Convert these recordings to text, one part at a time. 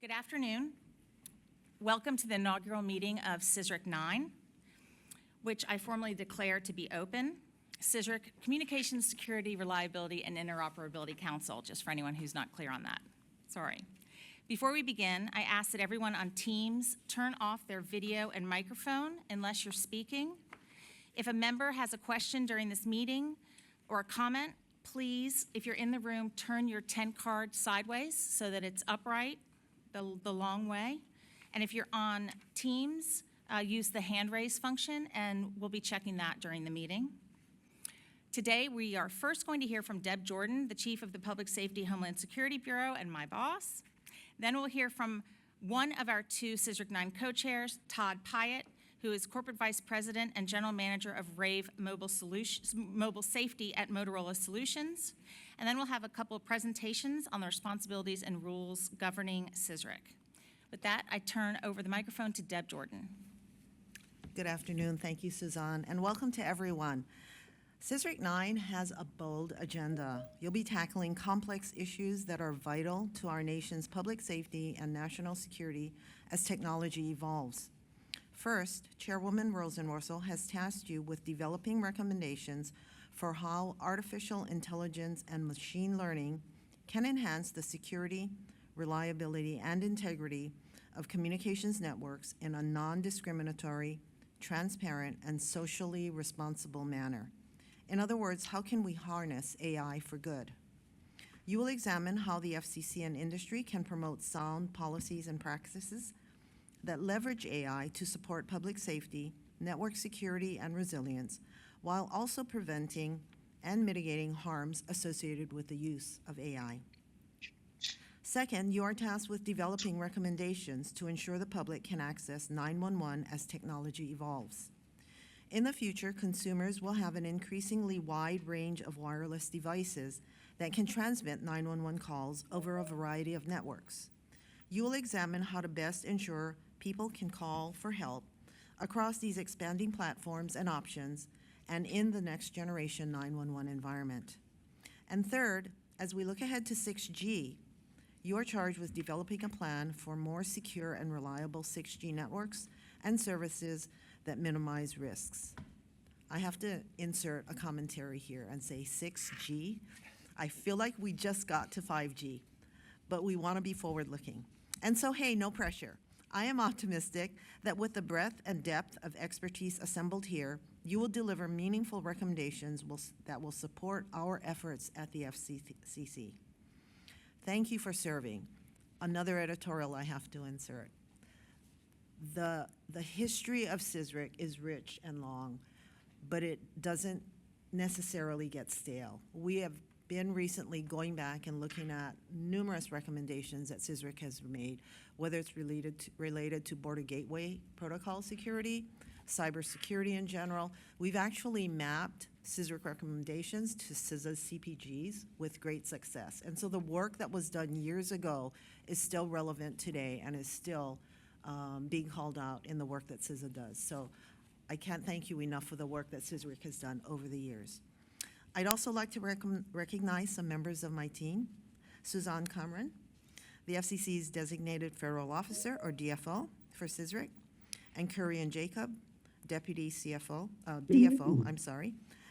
Good afternoon. Welcome to the inaugural meeting of CSRIC IX, which I formally declare to be open. CSRIC, Communications Security, Reliability, and Interoperability Council, just for anyone who's not clear on that. Sorry. Before we begin, I ask that everyone on Teams turn off their video and microphone unless you're speaking. If a member has a question during this meeting or a comment, please, if you're in the room, turn your tent card sideways so that it's upright the long way. And if you're on Teams, use the hand raise function, and we'll be checking that during the meeting. Today, we are first going to hear from Deb Jordan, the Chief of the Public Safety Homeland Security Bureau and my boss. Then we'll hear from one of our two CSRIC IX co-chairs, Todd Pyatt, who is Corporate Vice President and General Manager of Rave Mobile Safety at Motorola Solutions. And then we'll have a couple of presentations on the responsibilities and rules governing CSRIC. With that, I turn over the microphone to Deb Jordan. Good afternoon. Thank you, Suzanne, and welcome to everyone. CSRIC IX has a bold agenda. You'll be tackling complex issues that are vital to our nation's public safety and national security as technology evolves. First, Chairwoman Rosenworcel has tasked you with developing recommendations for how artificial intelligence and machine learning can enhance the security, reliability, and integrity of communications networks in a non-discriminatory, transparent, and socially responsible manner. In other words, how can we harness AI for good? You will examine how the FCC and industry can promote sound policies and practices that leverage AI to support public safety, network security, and resilience, while also preventing and mitigating harms associated with the use of AI. Second, you are tasked with developing recommendations to ensure the public can access 911 as technology evolves. In the future, consumers will have an increasingly wide range of wireless devices that can transmit 911 calls over a variety of networks. You will examine how to best ensure people can call for help across these expanding platforms and options and in the next generation 911 environment. And third, as we look ahead to 6G, you are charged with developing a plan for more secure and reliable 6G networks and services that minimize risks. I have to insert a commentary here and say 6G. I feel like we just got to 5G, but we want to be forward-looking. And so, hey, no pressure. I am optimistic that with the breadth and depth of expertise assembled here, you will deliver meaningful recommendations that will support our efforts at the FCC. Thank you for serving. Another editorial I have to insert. The history of CSRIC is rich and long, but it doesn't necessarily get stale. We have been recently going back and looking at numerous recommendations that CSRIC has made, whether it's related to border gateway protocol security, cybersecurity in general. We've actually mapped CSRIC recommendations to CISA CPGs with great success. And so the work that was done years ago is still relevant today and is still being called out in the work that CISA does. So I can't thank you enough for the work that CSRIC has done over the years. I'd also like to recognize some members of my team. Suzanne Cameron, the FCC's designated federal officer, or DFO, for CSRIC, and Curry and Jacob, Deputy DFO.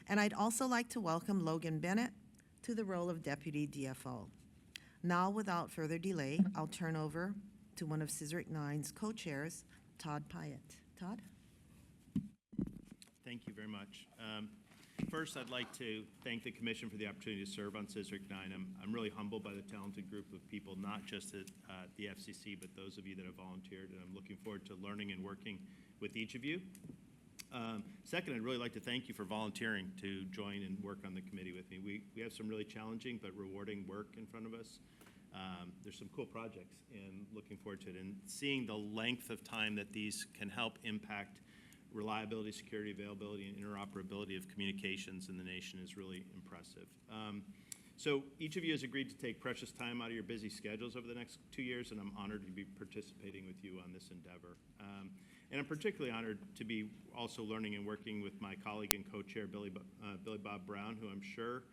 And I'd also like to welcome Logan Bennett to the role of Deputy DFO. Now, without further delay, I'll turn over to one of CSRIC IX's co-chairs, Todd Pyatt. Todd? Thank you very much. First, I'd like to thank the Commission for the opportunity to serve on CSRIC IX. I'm really humbled by the talented group of people, not just at the FCC, but those of you that have volunteered, and I'm looking forward to learning and working with each of you. Second, I'd really like to thank you for volunteering to join and work on the committee with me. We have some really challenging but rewarding work in front of us. There's some cool projects, and looking forward to it. And seeing the length of time that these can help impact reliability, security, availability, and interoperability of communications in the nation is really impressive. So each of you has agreed to take precious time out of your busy schedules over the next 2 years, and I'm honored to be participating with you on this endeavor. And I'm particularly honored to be also learning and working with my colleague and co-chair, Billy Bob Brown, who I'm sure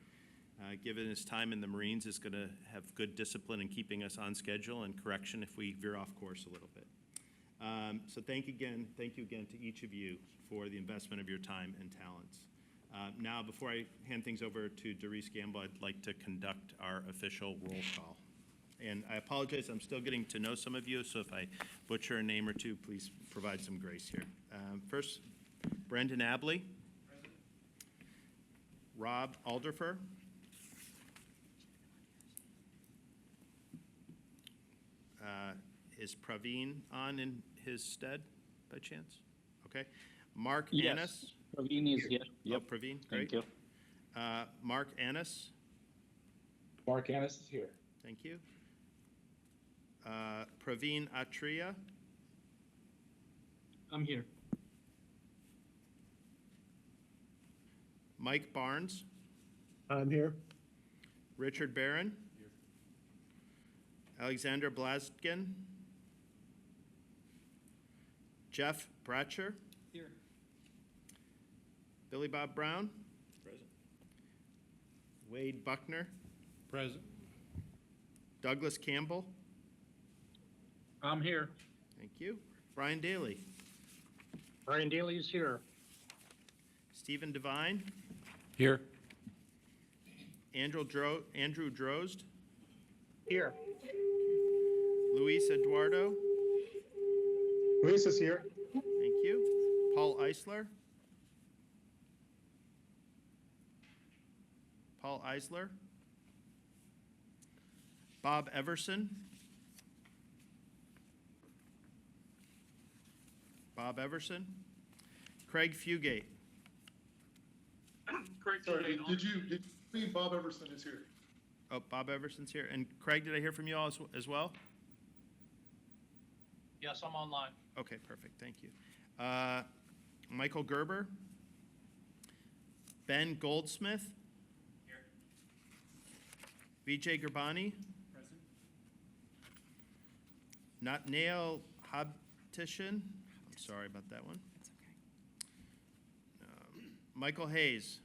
given his time in the Marines, is going to have good discipline in keeping us on schedule and correction if we veer off course a little bit. So thank you again to each of you for the investment of your time and talents. Now, before I hand things over to Doris Gamble, I'd like to conduct our official roll call. And I apologize, I'm still getting to know some of you, so if I butcher a name or two, please provide some grace here. First, Brendan Abley. Rob Alderfer. Is Praveen on in his stead, by chance? Okay. Mark Yes, Annis. Praveen is here. Yep. Oh, Praveen, great. Thank you. Mark Annis. Mark Annis is here. Thank you. Praveen Atria. I'm here. Mike Barnes. I'm here. Richard Barron. Alexander Blaskin. Jeff Bratcher. Here. Billy Bob Brown. Present. Wade Buckner. Present. Douglas Campbell. I'm here. Thank you. Brian Daly. Brian Daly is here. Stephen Devine. Here. Andrew Drozd. Here. Luis Eduardo. Luis is here. Thank you. Paul Eisler. Paul Eisler. Bob Everson. Bob Everson. Craig Fugate. Sorry, did you mean Bob Everson is here? Oh, Bob Everson's here. And Craig, did I hear from you all as well? Yes, I'm online. Okay, perfect. Thank you. Michael Gerber. Ben Goldsmith. Here. Vijay Gerbani. Present. Nathaniel Habtishin. I'm sorry about that one. That's okay. Michael Hayes.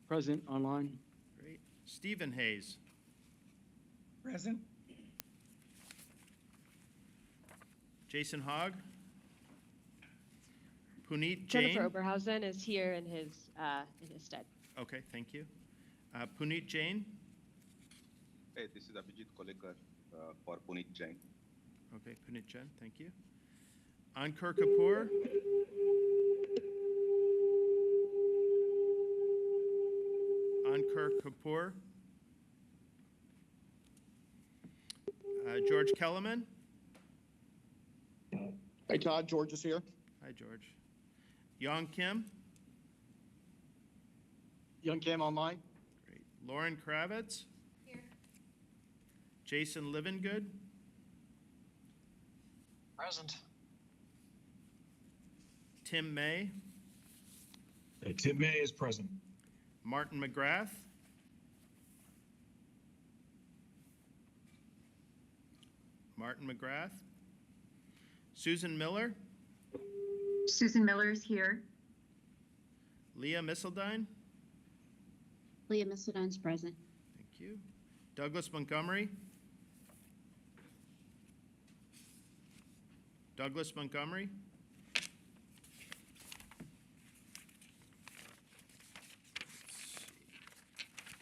Present, online. Great. Stephen Hayes. Present. Jason Hogg. Puneet Jain. Jennifer Oberhausen is here in his stead. Okay, thank you. Puneet Jain. Hey, this is Abhijit Kolekar for Puneet Jain. Okay, Puneet Jain, thank you. Ankur Kapoor. Ankur Kapoor. George Kellerman. Hey, Todd, George is here. Hi, George. Yong Kim. Young Cam online. Great. Lauren Kravitz. Here. Jason Livengood. Present. Tim May. Tim May is present. Martin McGrath. Martin McGrath. Susan Miller. Susan Miller is here. Leah Misseldine. Leah Miseldine's present. Thank you. Douglas Montgomery. Douglas Montgomery.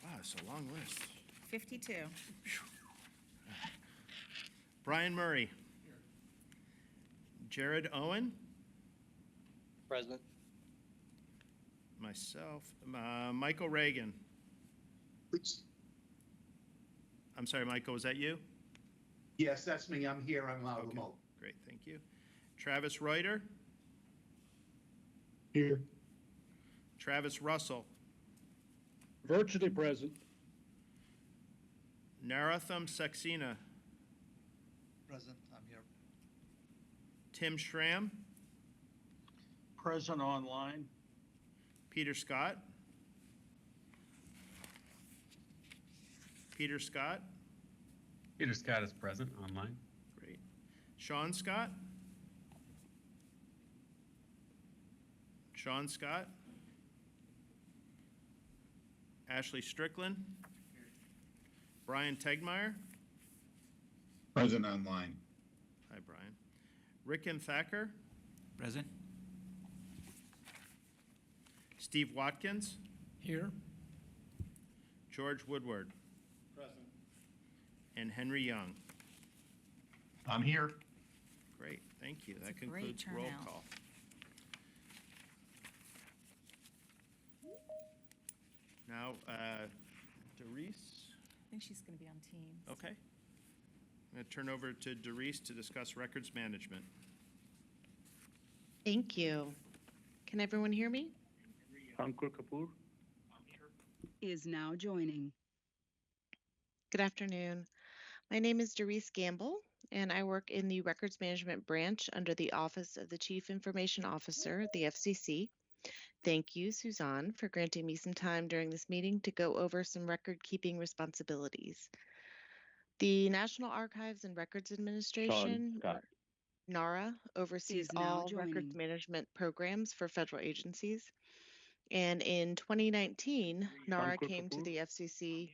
Wow, it's a long list. 52. Brian Murray. Jared Owen. Present. Myself. Michael Reagan. I'm sorry, Michael, was that you? Yes, that's me. I'm here. I'm Okay, remote. great, thank you. Travis Reuter. Here. Travis Russell. Virtually present. Naratham Saxena. Present, I'm here. Tim Schramm. Present, online. Peter Scott. Peter Scott. Peter Scott is present online. Great. Sean Scott. Sean Scott. Ashley Strickland. Brian Tegmeyer. Present online. Hi, Brian. Ricken Thacker. Present. Steve Watkins. Here. George Woodward. Present. And Henry Young. I'm here. Great, thank you. That's That a great concludes roll turnout. call. Now, Doris, I think she's going to be on Teams. okay. I'm going to turn over to Doris to discuss records management. Thank you. Can everyone hear me? Ankur Kapoor. Is now joining. Good afternoon. My name is Doris Gamble, and I work in the Records Management Branch under the Office of the Chief Information Officer, the FCC. Thank you, Suzanne, for granting me some time during this meeting to go over some record-keeping responsibilities. The National Archives and Records Administration, NARA, oversees Is now all records joining. management programs for federal agencies. And in 2019, NARA Ankur came to Kapoor. the FCC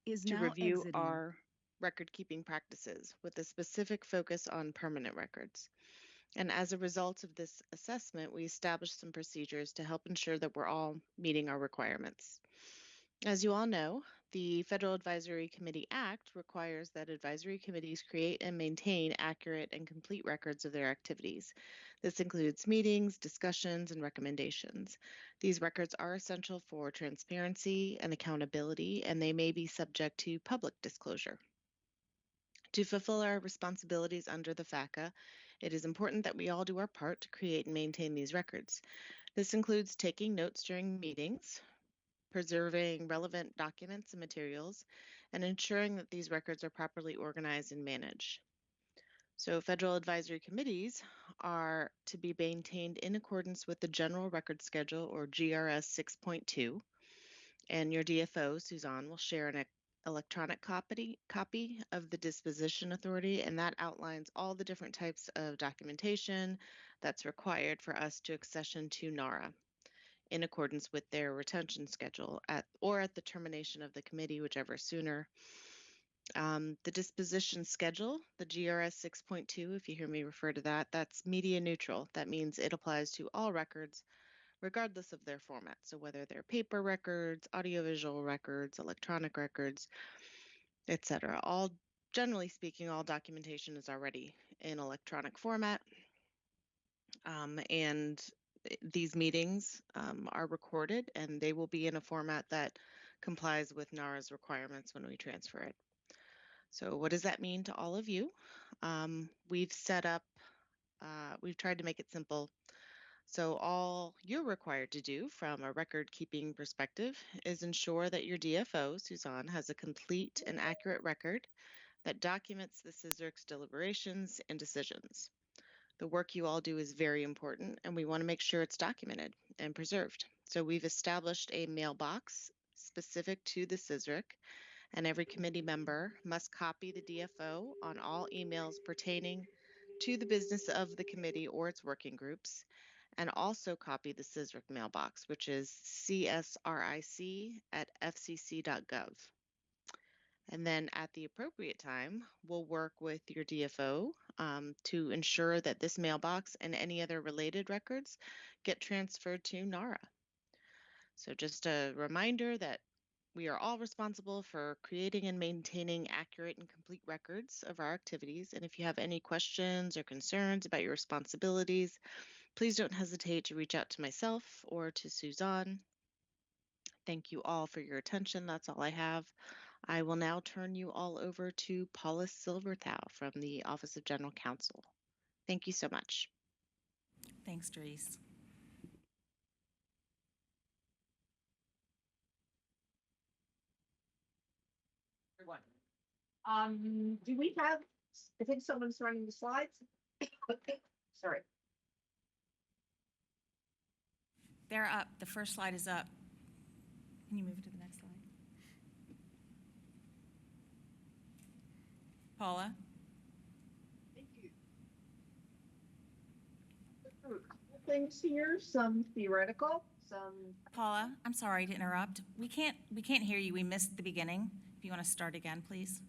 Is to now review exiting. our record-keeping practices with a specific focus on permanent records. And as a result of this assessment, we established some procedures to help ensure that we're all meeting our requirements. As you all know, the Federal Advisory Committee Act requires that advisory committees create and maintain accurate and complete records of their activities. This includes meetings, discussions, and recommendations. These records are essential for transparency and accountability, and they may be subject to public disclosure. To fulfill our responsibilities under the FACA, it is important that we all do our part to create and maintain these records. This includes taking notes during meetings, preserving relevant documents and materials, and ensuring that these records are properly organized and managed. So federal advisory committees are to be maintained in accordance with the General Record Schedule, or GRS 6.2, and your DFO, Suzanne, will share an electronic copy of the disposition authority, and that outlines all the different types of documentation that's required for us to accession to NARA in accordance with their retention schedule at the termination of the committee, whichever sooner. The disposition schedule, the GRS 6.2, if you hear me refer to that, that's media neutral. That means it applies to all records regardless of their format. So whether they're paper records, audiovisual records, electronic records, etc. Generally speaking, all documentation is already in electronic format. And these meetings are recorded, and they will be in a format that complies with NARA's requirements when we transfer it. So what does that mean to all of you? We've tried to make it simple. So all you're required to do from a record keeping perspective is ensure that your DFO, Suzanne, has a complete and accurate record that documents the CSRIC's deliberations and decisions. The work you all do is very important, and we want to make sure it's documented and preserved. So we've established a mailbox specific to the CSRIC, and every committee member must copy the DFO on all emails pertaining to the business of the committee or its working groups, and also copy the CSRIC mailbox, which is CSRIC@fcc.gov. And then at the appropriate time, we'll work with your DFO to ensure that this mailbox and any other related records get transferred to NARA. So just a reminder that we are all responsible for creating and maintaining accurate and complete records of our activities. And if you have any questions or concerns about your responsibilities, please don't hesitate to reach out to myself or to Suzanne. Thank you all for your attention. That's all I have. I will now turn you all over to Paula Silverthau from the Office of General Counsel. Thank you so much. Thanks, Doris. Everyone. Do we have, I think someone's running the slides. Sorry. They're up. The first slide is up. Can you move it to the next slide? Paula? Thank you. A couple things here, some theoretical, some, Paula, I'm sorry to interrupt. We can't hear you. We missed the beginning. If you want to start again, please.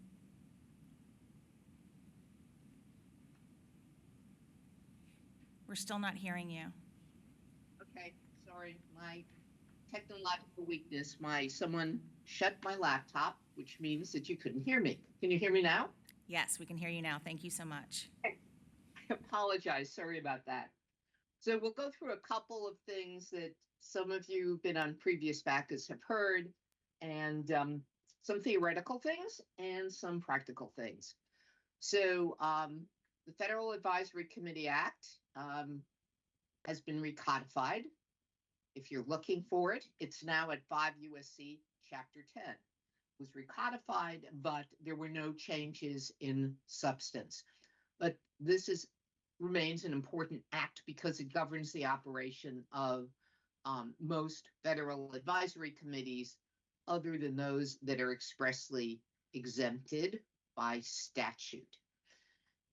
We're still not hearing you. okay, sorry, my technological weakness, someone shut my laptop, which means that you couldn't hear me. Can you hear me now? Yes, we can hear you now. Thank you so much. I apologize, sorry about that. So we'll go through a couple of things that some of you who've been on previous VACAs have heard, and some theoretical things and some practical things. So the Federal Advisory Committee Act has been recodified. If you're looking for it, it's now at 5 USC Chapter 10. It was recodified, but there were no changes in substance. But this remains an important act because it governs the operation of most federal advisory committees, other than those that are expressly exempted by statute.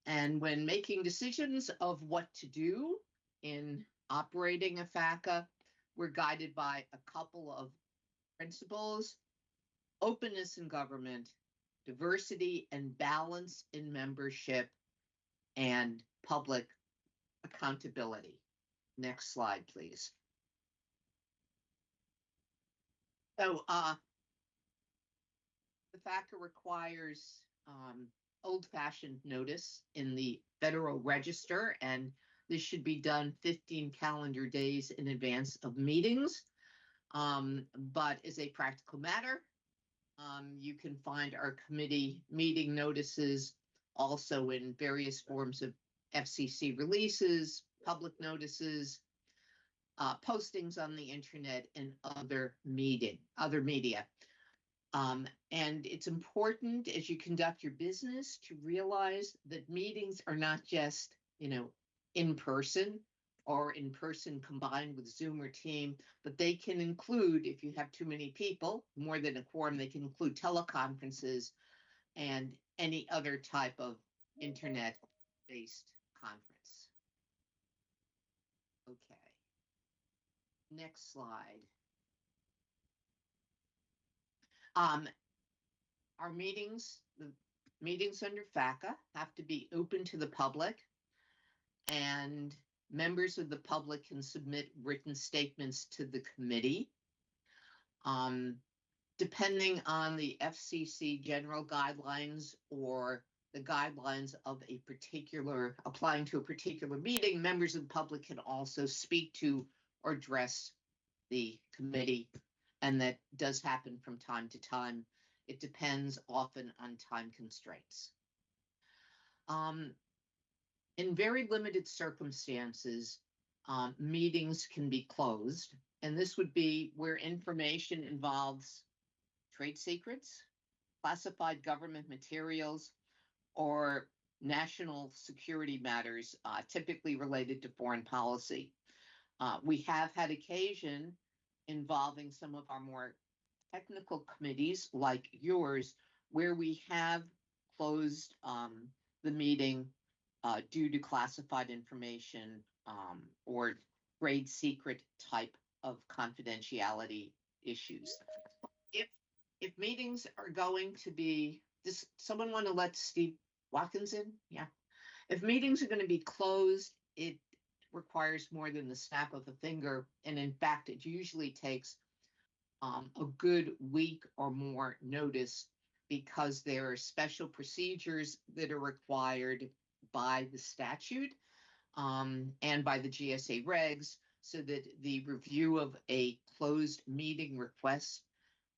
And when making decisions of what to do in operating a FACA, we're guided by a couple of principles: openness in government, diversity and balance in membership, and public accountability. Next slide, please. So the FACA requires old-fashioned notice in the Federal Register, and this should be done 15 calendar days in advance of meetings. But as a practical matter, you can find our committee meeting notices also in various forms of FCC releases, public notices, postings on the internet, and other media. And it's important as you conduct your business to realize that meetings are not just, in person or in person combined with Zoom or Team, but they can include, if you have too many people, more than a quorum, they can include teleconferences and any other type of internet-based conference. Okay. Next slide. Our meetings, the meetings under FACA have to be open to the public, and members of the public can submit written statements to the committee. Depending on the FCC general guidelines or the guidelines of a particular, applying to a particular meeting, members of the public can also speak to or address the committee, and that does happen from time to time. It depends often on time constraints. In very limited circumstances, meetings can be closed, and this would be where information involves trade secrets, classified government materials, or national security matters, typically related to foreign policy. We have had occasion involving some of our more technical committees like yours, where we have closed the meeting due to classified information or trade secret type of confidentiality issues. If meetings are going to be, does someone want to let Steve Watkins in? Yeah. If meetings are going to be closed, it requires more than the snap of a finger. And in fact, it usually takes a good week or more notice, because there are special procedures that are required by the statute and by the GSA regs, so that the review of a closed meeting request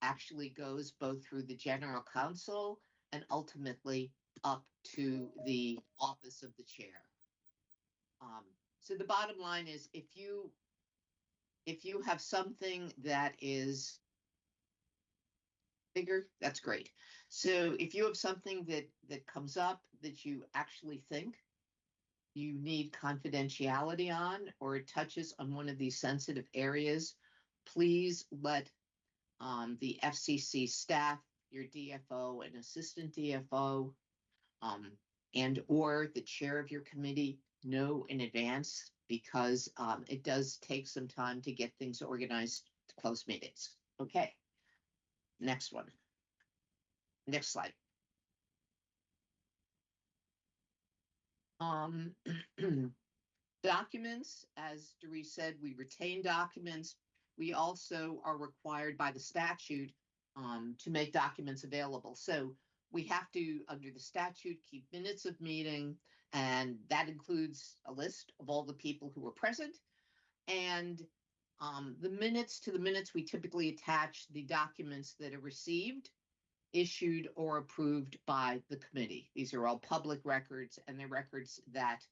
actually goes both through the general counsel and ultimately up to the office of the chair. So the bottom line is, if you have something that is bigger, that's great. So if you have something that comes up that you actually think you need confidentiality on, or it touches on one of these sensitive areas, please let the FCC staff, your DFO and assistant DFO, and or the chair of your committee know in advance. because it does take some time to get things organized to close meetings. Okay. Next one. Next slide. Documents, as Doris said, we retain documents. We also are required by the statute to make documents available. So we have to, under the statute, keep minutes of meeting, and that includes a list of all the people who were present. And the minutes, we typically attach the documents that are received, issued, or approved by the committee. These are all public records, and they're records that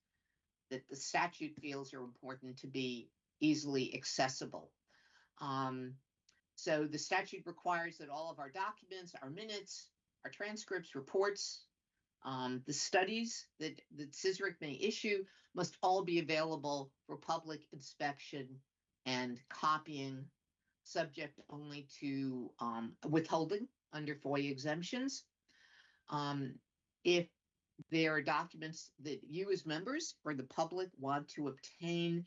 the statute feels are important to be easily accessible. So the statute requires that all of our documents, our minutes, our transcripts, reports, the studies that CSRIC may issue must all be available for public inspection and copying, subject only to withholding under FOIA exemptions. If there are documents that you as members or the public want to obtain,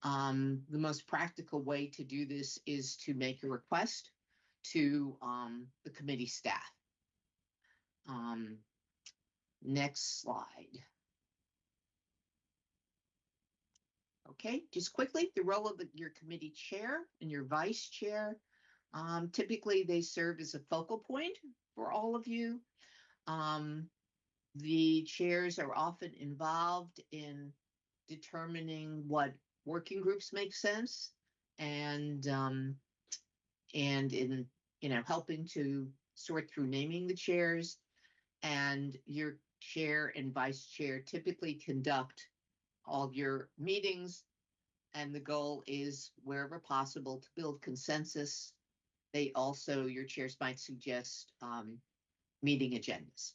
the most practical way to do this is to make a request to the committee staff. Next slide. Okay, just quickly, the role of your committee chair and your vice chair. Typically, they serve as a focal point for all of you. The chairs are often involved in determining what working groups make sense, and in helping to sort through naming the chairs. And your chair and vice chair typically conduct all of your meetings, and the goal is, wherever possible, to build consensus. They also, your chairs might suggest meeting agendas.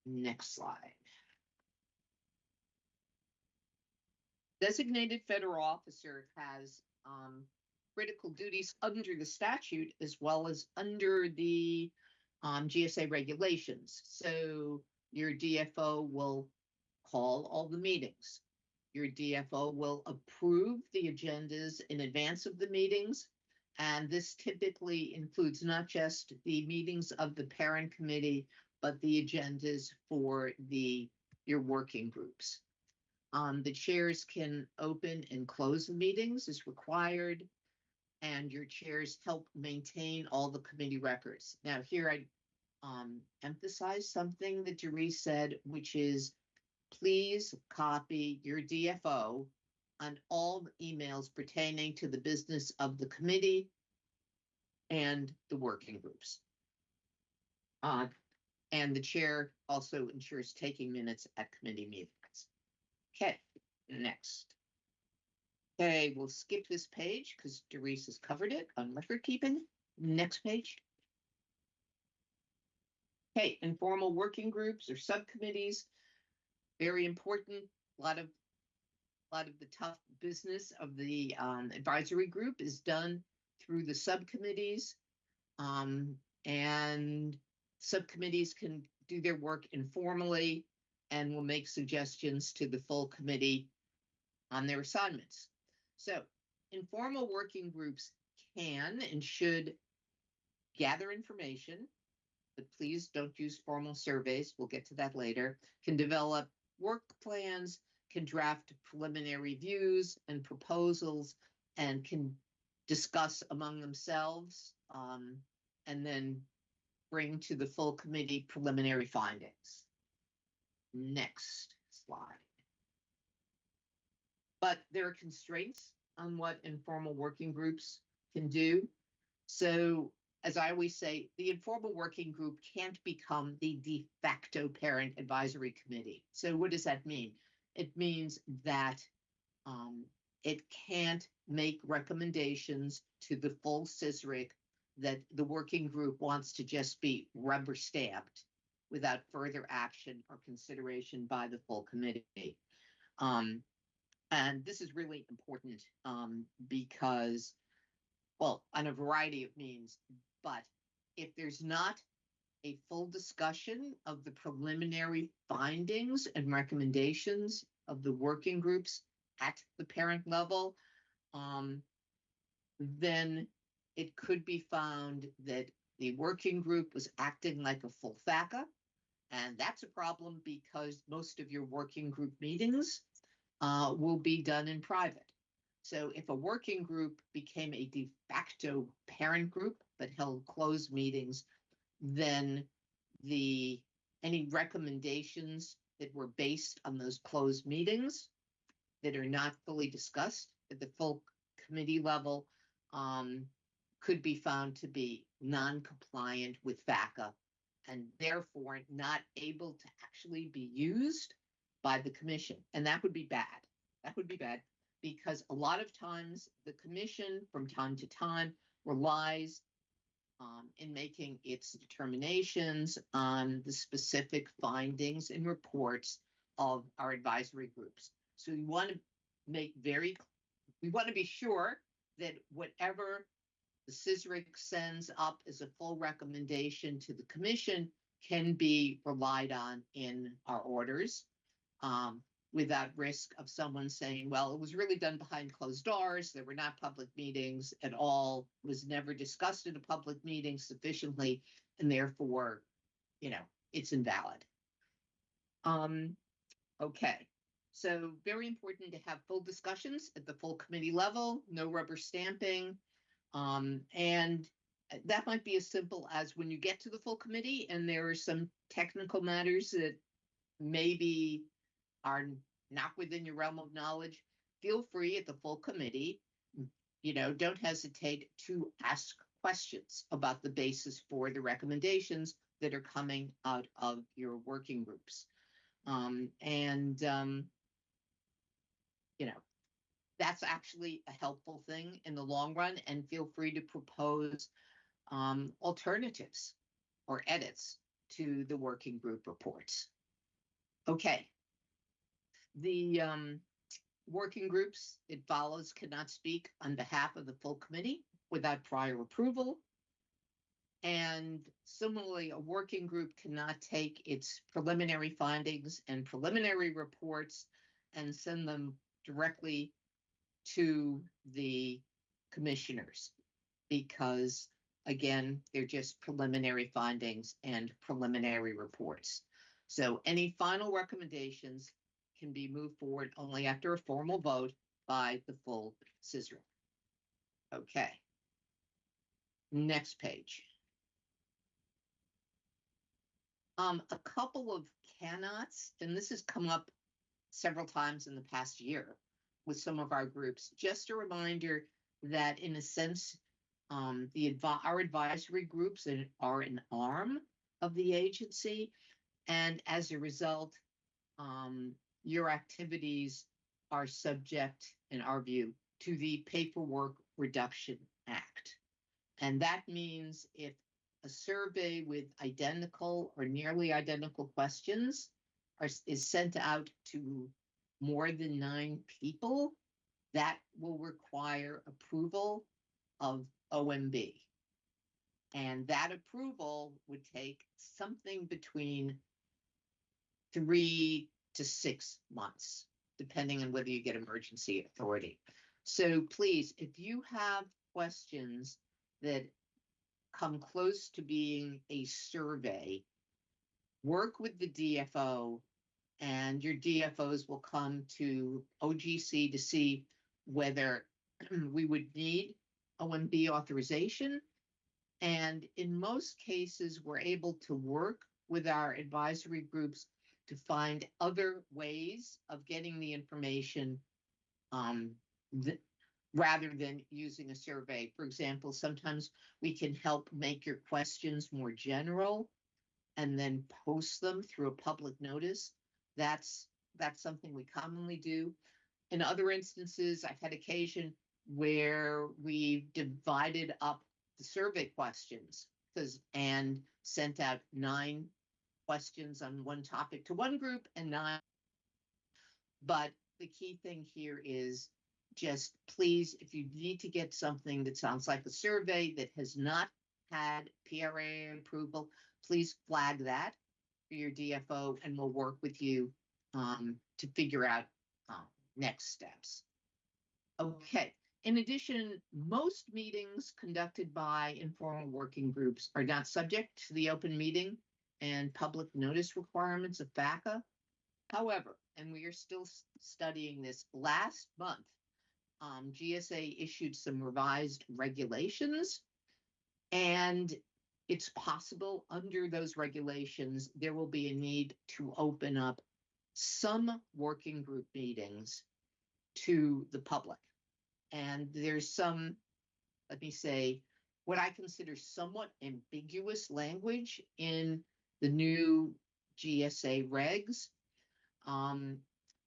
Next slide. Designated federal officer has critical duties under the statute as well as under the GSA regulations. So your DFO will call all the meetings. Your DFO will approve the agendas in advance of the meetings. And this typically includes not just the meetings of the parent committee, but the agendas for your working groups. The chairs can open and close the meetings as required, and your chairs help maintain all the committee records. Now, here I emphasize something that Doris said, which is, please copy your DFO on all emails pertaining to the business of the committee and the working groups. And the chair also ensures taking minutes at committee meetings. Okay, next. Okay, we'll skip this page because Doris has covered it on record keeping. Next page. Okay, informal working groups or subcommittees, very important. A lot of the tough business of the advisory group is done through the subcommittees, and subcommittees can do their work informally and will make suggestions to the full committee on their assignments. So informal working groups can and should gather information, but please don't use formal surveys. We'll get to that later. Can develop work plans, can draft preliminary views and proposals, and can discuss among themselves, and then bring to the full committee preliminary findings. Next slide. But there are constraints on what informal working groups can do. So, as I always say, the informal working group can't become the de facto parent advisory committee. So what does that mean? It means that it can't make recommendations to the full CSRIC that the working group wants to just be rubber stamped without further action or consideration by the full committee. And this is really important because, well, on a variety of means, but if there's not a full discussion of the preliminary findings and recommendations of the working groups, at the parent level, then it could be found that the working group was acting like a full FACA. And that's a problem because most of your working group meetings will be done in private. So if a working group became a de facto parent group but held closed meetings, then any recommendations that were based on those closed meetings that are not fully discussed at the full committee level could be found to be non-compliant with FACA and therefore not able to actually be used by the commission. And that would be bad. That would be bad because a lot of times the commission from time to time relies in making its determinations on the specific findings and reports of our advisory groups. So we want to we want to be sure that whatever the CSRIC sends up as a full recommendation to the commission can be relied on in our orders without risk of someone saying, well, it was really done behind closed doors. There were not public meetings at all, was never discussed in a public meeting sufficiently, and therefore, it's invalid. Okay. So very important to have full discussions at the full committee level, no rubber stamping. And that might be as simple as when you get to the full committee and there are some technical matters that maybe are not within your realm of knowledge, feel free at the full committee, don't hesitate to ask questions about the basis for the recommendations that are coming out of your working groups. That's actually a helpful thing in the long run, and feel free to propose alternatives or edits to the working group reports. Okay. The working groups, it follows, cannot speak on behalf of the full committee without prior approval. And similarly, a working group cannot take its preliminary findings and preliminary reports and send them directly to the commissioners because, again, they're just preliminary findings and preliminary reports. So any final recommendations can be moved forward only after a formal vote by the full CSRIC. Okay. Next page. A couple of cannots, and this has come up several times in the past year with some of our groups. Just a reminder that in a sense, our advisory groups are an arm of the agency. And as a result, your activities are subject, in our view, to the Paperwork Reduction Act. And that means if a survey with identical or nearly identical questions is sent out to more than 9 people, that will require approval of OMB. And that approval would take something between 3 to 6 months, depending on whether you get emergency authority. So please, if you have questions that come close to being a survey, work with the DFO, and your DFOs will come to OGC to see whether we would need OMB authorization. And in most cases, we're able to work with our advisory groups to find other ways of getting the information rather than using a survey. For example, sometimes we can help make your questions more general and then post them through a public notice. That's something we commonly do. In other instances, I've had occasion where we divided up the survey questions and sent out 9 questions on one topic to one group and 9. But the key thing here is just please, if you need to get something that sounds like a survey that has not had PRA approval, please flag that for your DFO and we'll work with you to figure out next steps. Okay. In addition, most meetings conducted by informal working groups are not subject to the open meeting and public notice requirements of FACA. However, and we are still studying this, last month, GSA issued some revised regulations, and it's possible under those regulations, there will be a need to open up some working group meetings to the public. And there's some, let me say, what I consider somewhat ambiguous language in the new GSA regs.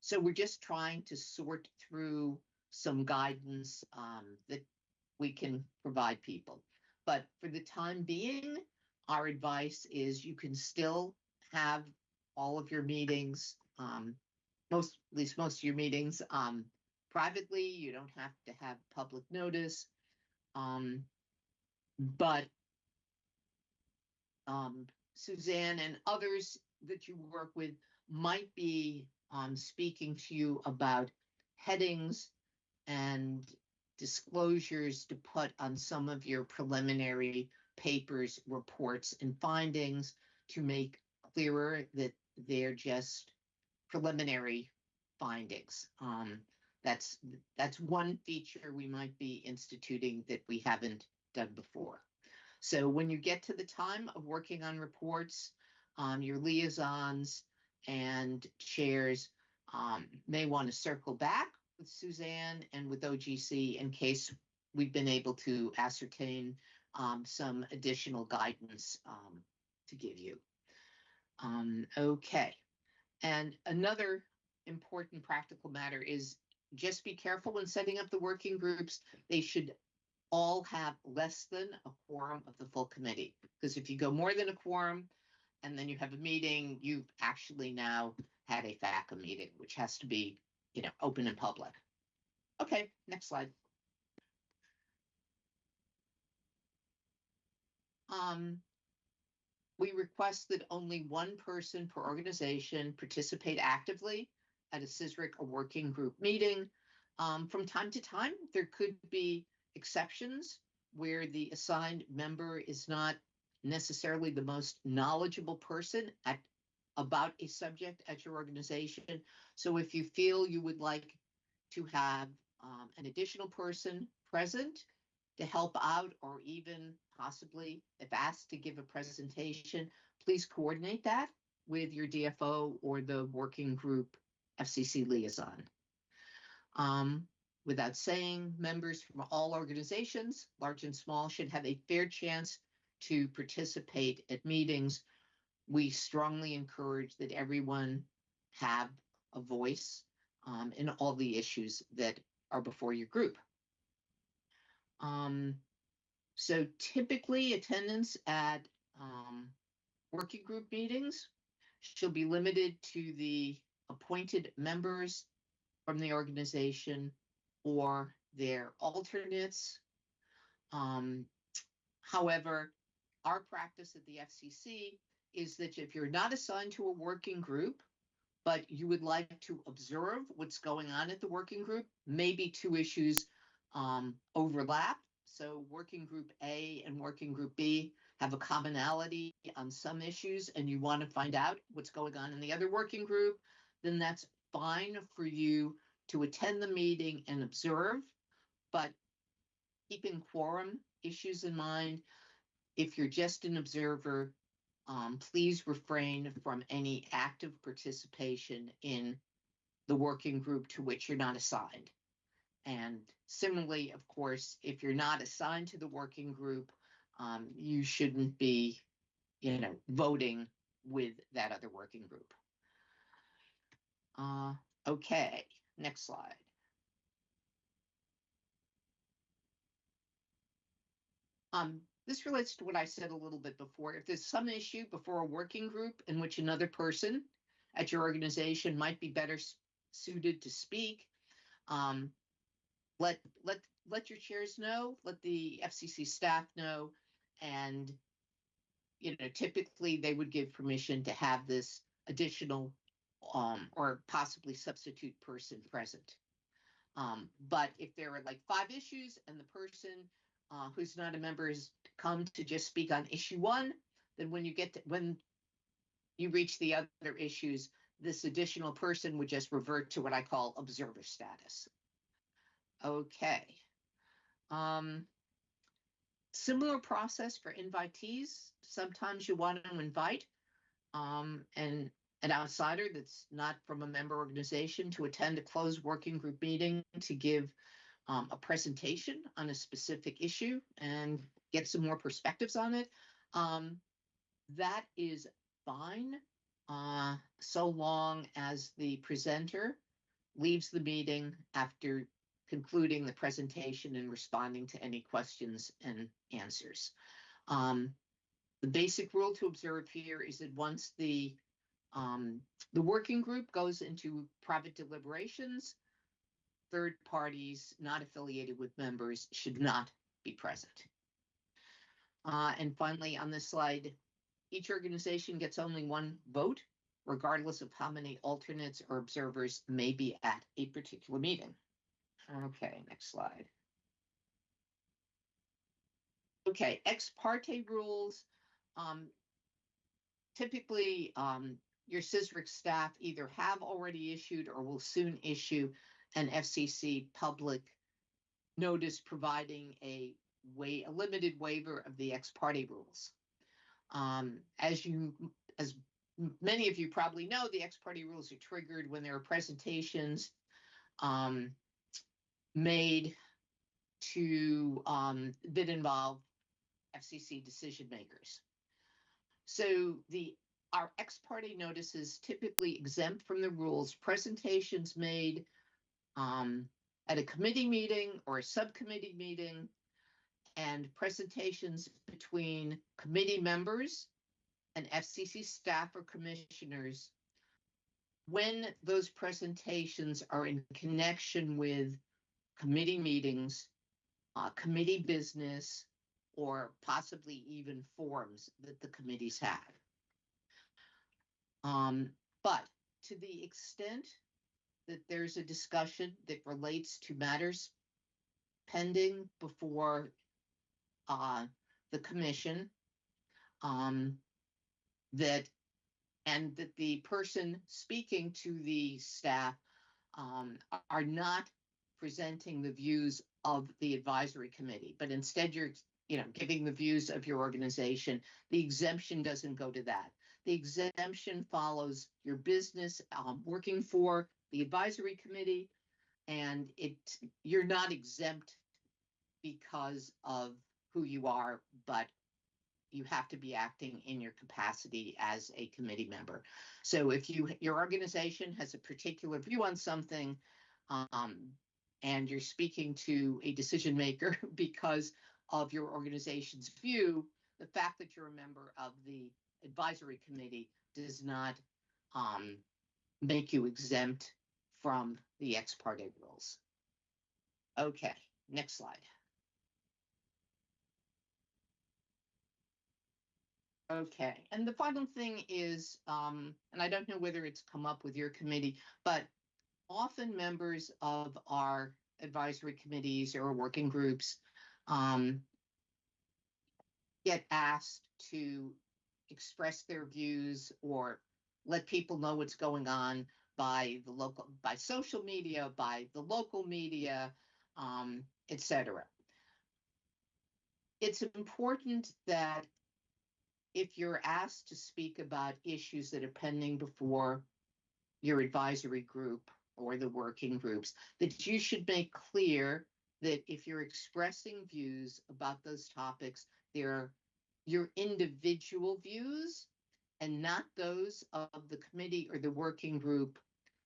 So we're just trying to sort through some guidance that we can provide people. But for the time being, our advice is you can still have all of your meetings, at least most of your meetings, privately. You don't have to have public notice. But Suzanne and others that you work with might be speaking to you about headings and disclosures to put on some of your preliminary papers, reports, and findings to make clearer that they're just preliminary findings. That's one feature we might be instituting that we haven't done before. So when you get to the time of working on reports, your liaisons and chairs may want to circle back with Suzanne and with OGC in case we've been able to ascertain some additional guidance to give you. Okay. And another important practical matter is just be careful when setting up the working groups. They should all have less than a quorum of the full committee. Because if you go more than a quorum and then you have a meeting, you've actually now had a FACA meeting, which has to be, open and public. Okay, next slide. We request that only one person per organization participate actively at a CSRIC or working group meeting. From time to time, there could be exceptions where the assigned member is not necessarily the most knowledgeable person about a subject at your organization. So if you feel you would like to have an additional person present to help out, or even possibly if asked to give a presentation, please coordinate that with your DFO or the working group FCC liaison. Without saying, members from all organizations, large and small, should have a fair chance to participate at meetings. We strongly encourage that everyone have a voice in all the issues that are before your group. So typically attendance at working group meetings should be limited to the appointed members from the organization or their alternates. However, our practice at the FCC is that if you're not assigned to a working group, but you would like to observe what's going on at the working group, maybe two issues overlap. So working group A and working group B have a commonality on some issues, and you want to find out what's going on in the other working group, then that's fine for you to attend the meeting and observe, but keeping quorum issues in mind. If you're just an observer, please refrain from any active participation in the working group to which you're not assigned. And similarly, of course, if you're not assigned to the working group, you shouldn't be, voting with that other working group. Okay, next slide. This relates to what I said a little bit before. If there's some issue before a working group in which another person at your organization might be better suited to speak, let your chairs know, let the FCC staff know, and typically they would give permission to have this additional or possibly substitute person present. But if there are like 5 issues and the person who's not a member has come to just speak on issue 1, then when you reach the other issues, this additional person would just revert to what I call observer status. Okay. Similar process for invitees. Sometimes you want to invite an outsider that's not from a member organization to attend a closed working group meeting to give a presentation on a specific issue and get some more perspectives on it. That is fine, so long as the presenter leaves the meeting after concluding the presentation and responding to any questions and answers. The basic rule to observe here is that once the working group goes into private deliberations, third parties not affiliated with members should not be present. And finally, on this slide, each organization gets only 1 vote, regardless of how many alternates or observers may be at a particular meeting. Okay, next slide. Okay, ex parte rules. Typically, your CSRIC staff either have already issued or will soon issue an FCC public notice providing a limited waiver of the ex parte rules. As many of you probably know, the ex parte rules are triggered when there are presentations made to that involve FCC decision makers. So our ex parte notices typically exempt from the rules presentations made at a committee meeting or a subcommittee meeting, and presentations between committee members and FCC staff or commissioners when those presentations are in connection with committee meetings, committee business, or possibly even forums that the committees have. But to the extent that there's a discussion that relates to matters pending before the commission, that the person speaking to the staff are not presenting the views of the advisory committee, but instead you're giving the views of your organization, the exemption doesn't go to that. The exemption follows your business working for the advisory committee, and you're not exempt because of who you are, but you have to be acting in your capacity as a committee member. So if your organization has a particular view on something, and you're speaking to a decision maker because of your organization's view, the fact that you're a member of the advisory committee does not make you exempt from the ex parte rules. Okay, next slide. Okay, and the final thing is, and I don't know whether it's come up with your committee, but often members of our advisory committees or working groups get asked to express their views or let people know what's going on by social media, by the local media, etc. It's important that if you're asked to speak about issues that are pending before your advisory group or the working groups, that you should make clear that if you're expressing views about those topics, they're your individual views and not those of the committee or the working group,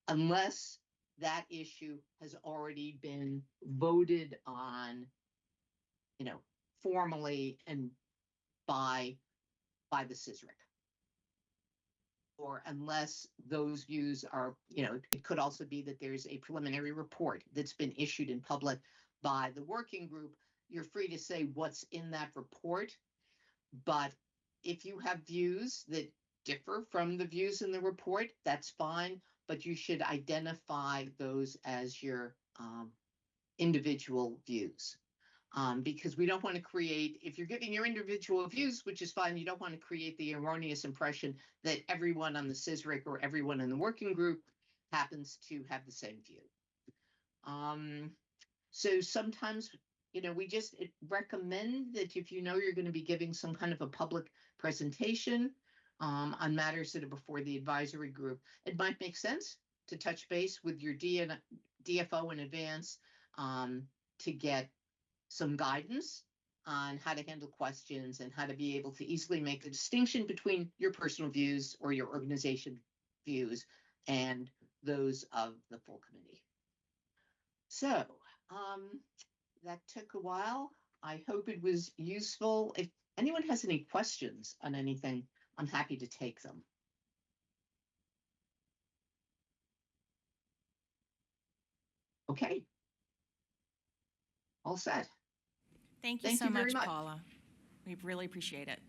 unless that issue has already been voted on, formally and by the CSRIC. Or unless those views are, it could also be that there's a preliminary report that's been issued in public by the working group. You're free to say what's in that report, but if you have views that differ from the views in the report, that's fine, but you should identify those as your individual views. Because we don't want to create, if you're giving your individual views, which is fine, you don't want to create the erroneous impression that everyone on the CSRIC or everyone in the working group happens to have the same view. So sometimes, we just recommend that if you know you're going to be giving some kind of a public presentation on matters that are before the advisory group, it might make sense to touch base with your DFO in advance to get some guidance on how to handle questions and how to be able to easily make the distinction between your personal views or your organization views and those of the full committee. So that took a while. I hope it was useful. If anyone has any questions on anything, I'm happy to take them. Okay. All set. Thank you Thank so you very much. Paula. We really appreciate it.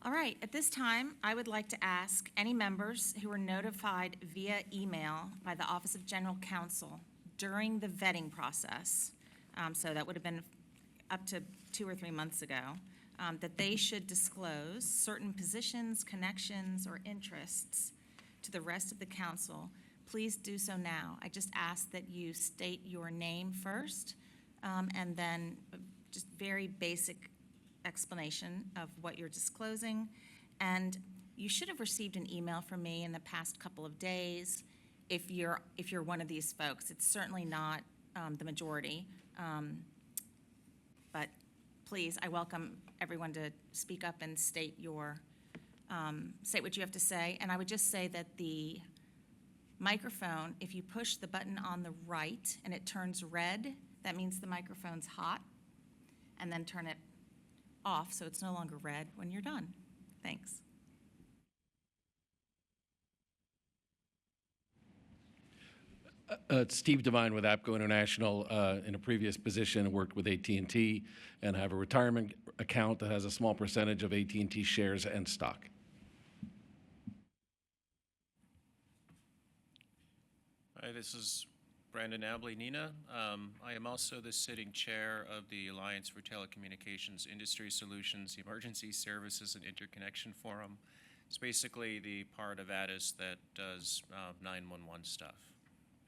All right, at this time, I would like to ask any members who were notified via email by the Office of General Counsel during the vetting process, so that would have been up to 2 or 3 months ago, that they should disclose certain positions, connections, or interests to the rest of the council. Please do so now. I just ask that you state your name first, and then just very basic explanation of what you're disclosing. And you should have received an email from me in the past couple of days if you're one of these folks. It's certainly not the majority, but please, I welcome everyone to speak up and state what you have to say. And I would just say that the microphone, if you push the button on the right and it turns red, that means the microphone's hot, and then turn it off so it's no longer red when you're done. Thanks. Steve Devine with APCO International. In a previous position, worked with AT&T and have a retirement account that has a small percentage of AT&T shares and stock. Hi, this is Brandon Abley Nina. I am also the sitting chair of the Alliance for Telecommunications Industry Solutions Emergency Services and Interconnection Forum. It's basically the part of ATIS that does 911 stuff.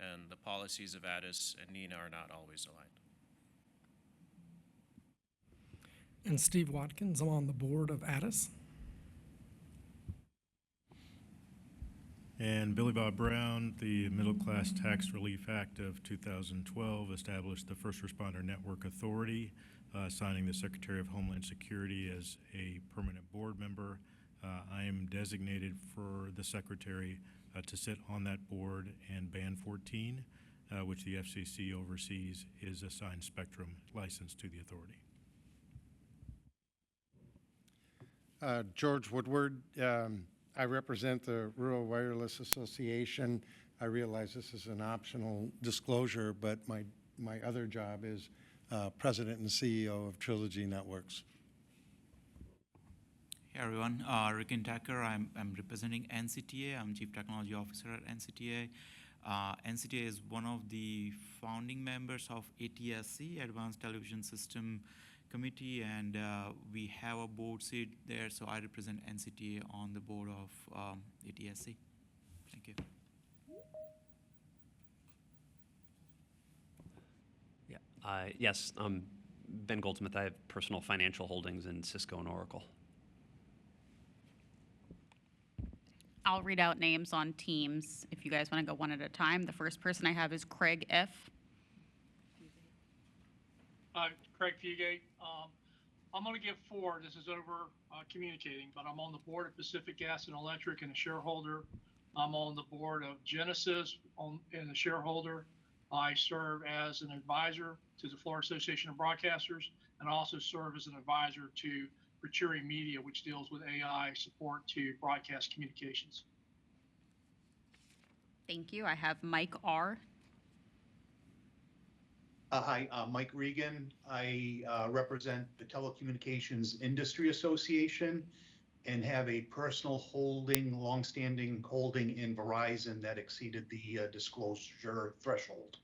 And the policies of ATIS and NINA are not always aligned. And Steve Watkins, I'm on the board of ATIS. And Billy Bob Brown, the Middle Class Tax Relief Act of 2012 established the First Responder Network Authority, assigning the Secretary of Homeland Security as a permanent board member. I am designated for the Secretary to sit on that board, and Band 14, which the FCC oversees, is assigned spectrum license to the authority. George Woodward. I represent the Rural Wireless Association. I realize this is an optional disclosure, but my other job is President and CEO of Trilogy Networks. Hey everyone, Rick Tucker. I'm representing NCTA. I'm Chief Technology Officer at NCTA. NCTA is one of the founding members of ATSC, Advanced Television System Committee, and we have a board seat there, so I represent NCTA on the board of ATSC. Thank you. Yeah. Yes, I'm Ben Goldsmith. I have personal financial holdings in Cisco and Oracle. I'll read out names on Teams if you guys want to go one at a time. The first person I have is Craig F. Craig Fugate. I'm going to give 4. This is over communicating, but I'm on the board of Pacific Gas and Electric and a shareholder. I'm on the board of Genesis and a shareholder. I serve as an advisor to the Florida Association of Broadcasters, and I also serve as an advisor to Procuri Media, which deals with AI support to broadcast communications. Thank you. I have Mike R. Hi, Mike Regan. I represent the Telecommunications Industry Association, and have a personal holding, longstanding holding in Verizon that exceeded the disclosure threshold.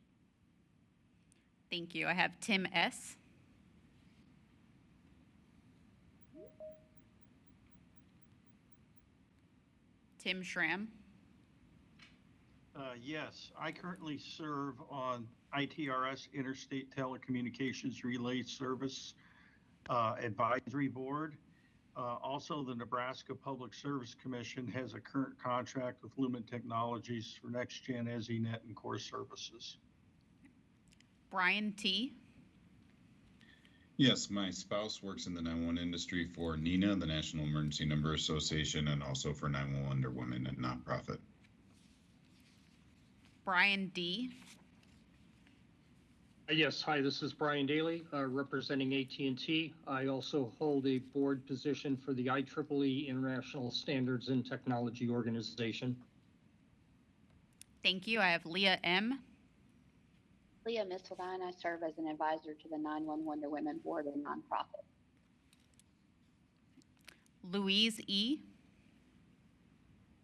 Thank you. I have Tim S. Tim Schramm. Yes, I currently serve on ITRS Interstate Telecommunications Relay Service Advisory Board. Also, the Nebraska Public Service Commission has a current contract with Lumen Technologies for next-gen EZNet and core services. Brian T. Yes, my spouse works in the 911 industry for NENA, the National Emergency Number Association, and also for 911 Under Women, a nonprofit. Brian D. Yes, hi, this is Brian Daly, representing AT&T. I also hold a board position for the IEEE International Standards and Technology Organization. Thank you. I have Leah M. Leah Missildine. I serve as an advisor to the 911 Wonder Women Board, a nonprofit. Louise E.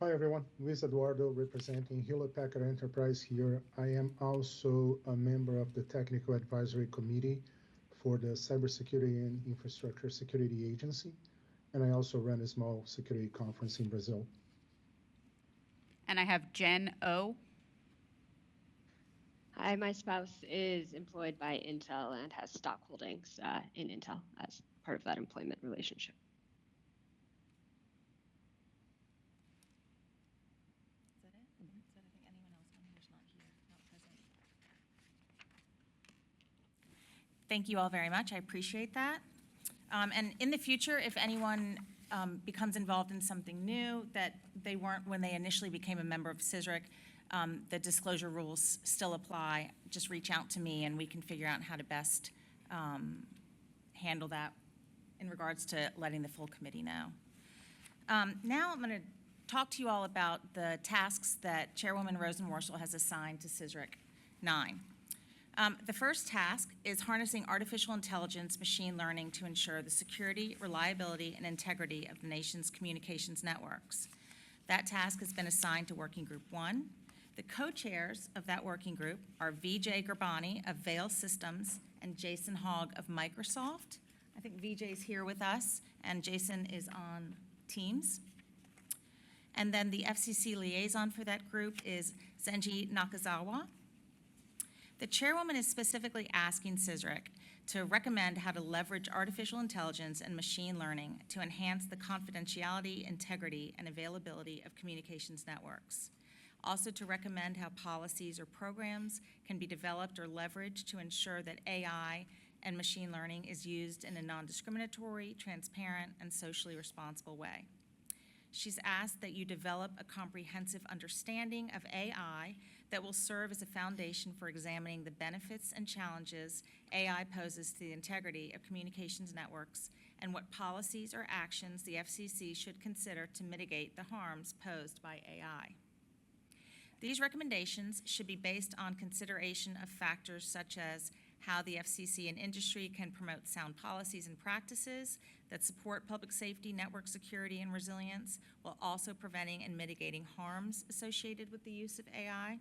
Hi everyone, Luis Eduardo representing Hewlett Packard Enterprise here. I am also a member of the Technical Advisory Committee for the Cybersecurity and Infrastructure Security Agency, and I also run a small security conference in Brazil. And I have Jen O. Hi, my spouse is employed by Intel and has stock holdings in Intel as part of that employment relationship. Thank you all very much. I appreciate that. And in the future, if anyone becomes involved in something new that they weren't when they initially became a member of CSRIC, the disclosure rules still apply. Just reach out to me and we can figure out how to best handle that in regards to letting the full committee know. Now I'm going to talk to you all about the tasks that Chairwoman Rosenworcel has assigned to CSRIC IX. The first task is harnessing artificial intelligence machine learning to ensure the security, reliability, and integrity of the nation's communications networks. That task has been assigned to Working Group 1. The co-chairs of that working group are Vijay Garbani of Vail Systems and Jason Hogg of Microsoft. I think Vijay's here with us and Jason is on Teams. And then the FCC liaison for that group is Zenji Nakazawa. The chairwoman is specifically asking CSRIC to recommend how to leverage artificial intelligence and machine learning to enhance the confidentiality, integrity, and availability of communications networks. Also to recommend how policies or programs can be developed or leveraged to ensure that AI and machine learning is used in a non-discriminatory, transparent, and socially responsible way. She's asked that you develop a comprehensive understanding of AI that will serve as a foundation for examining the benefits and challenges AI poses to the integrity of communications networks and what policies or actions the FCC should consider to mitigate the harms posed by AI. These recommendations should be based on consideration of factors such as how the FCC and industry can promote sound policies and practices that support public safety, network security, and resilience, while also preventing and mitigating harms associated with the use of AI.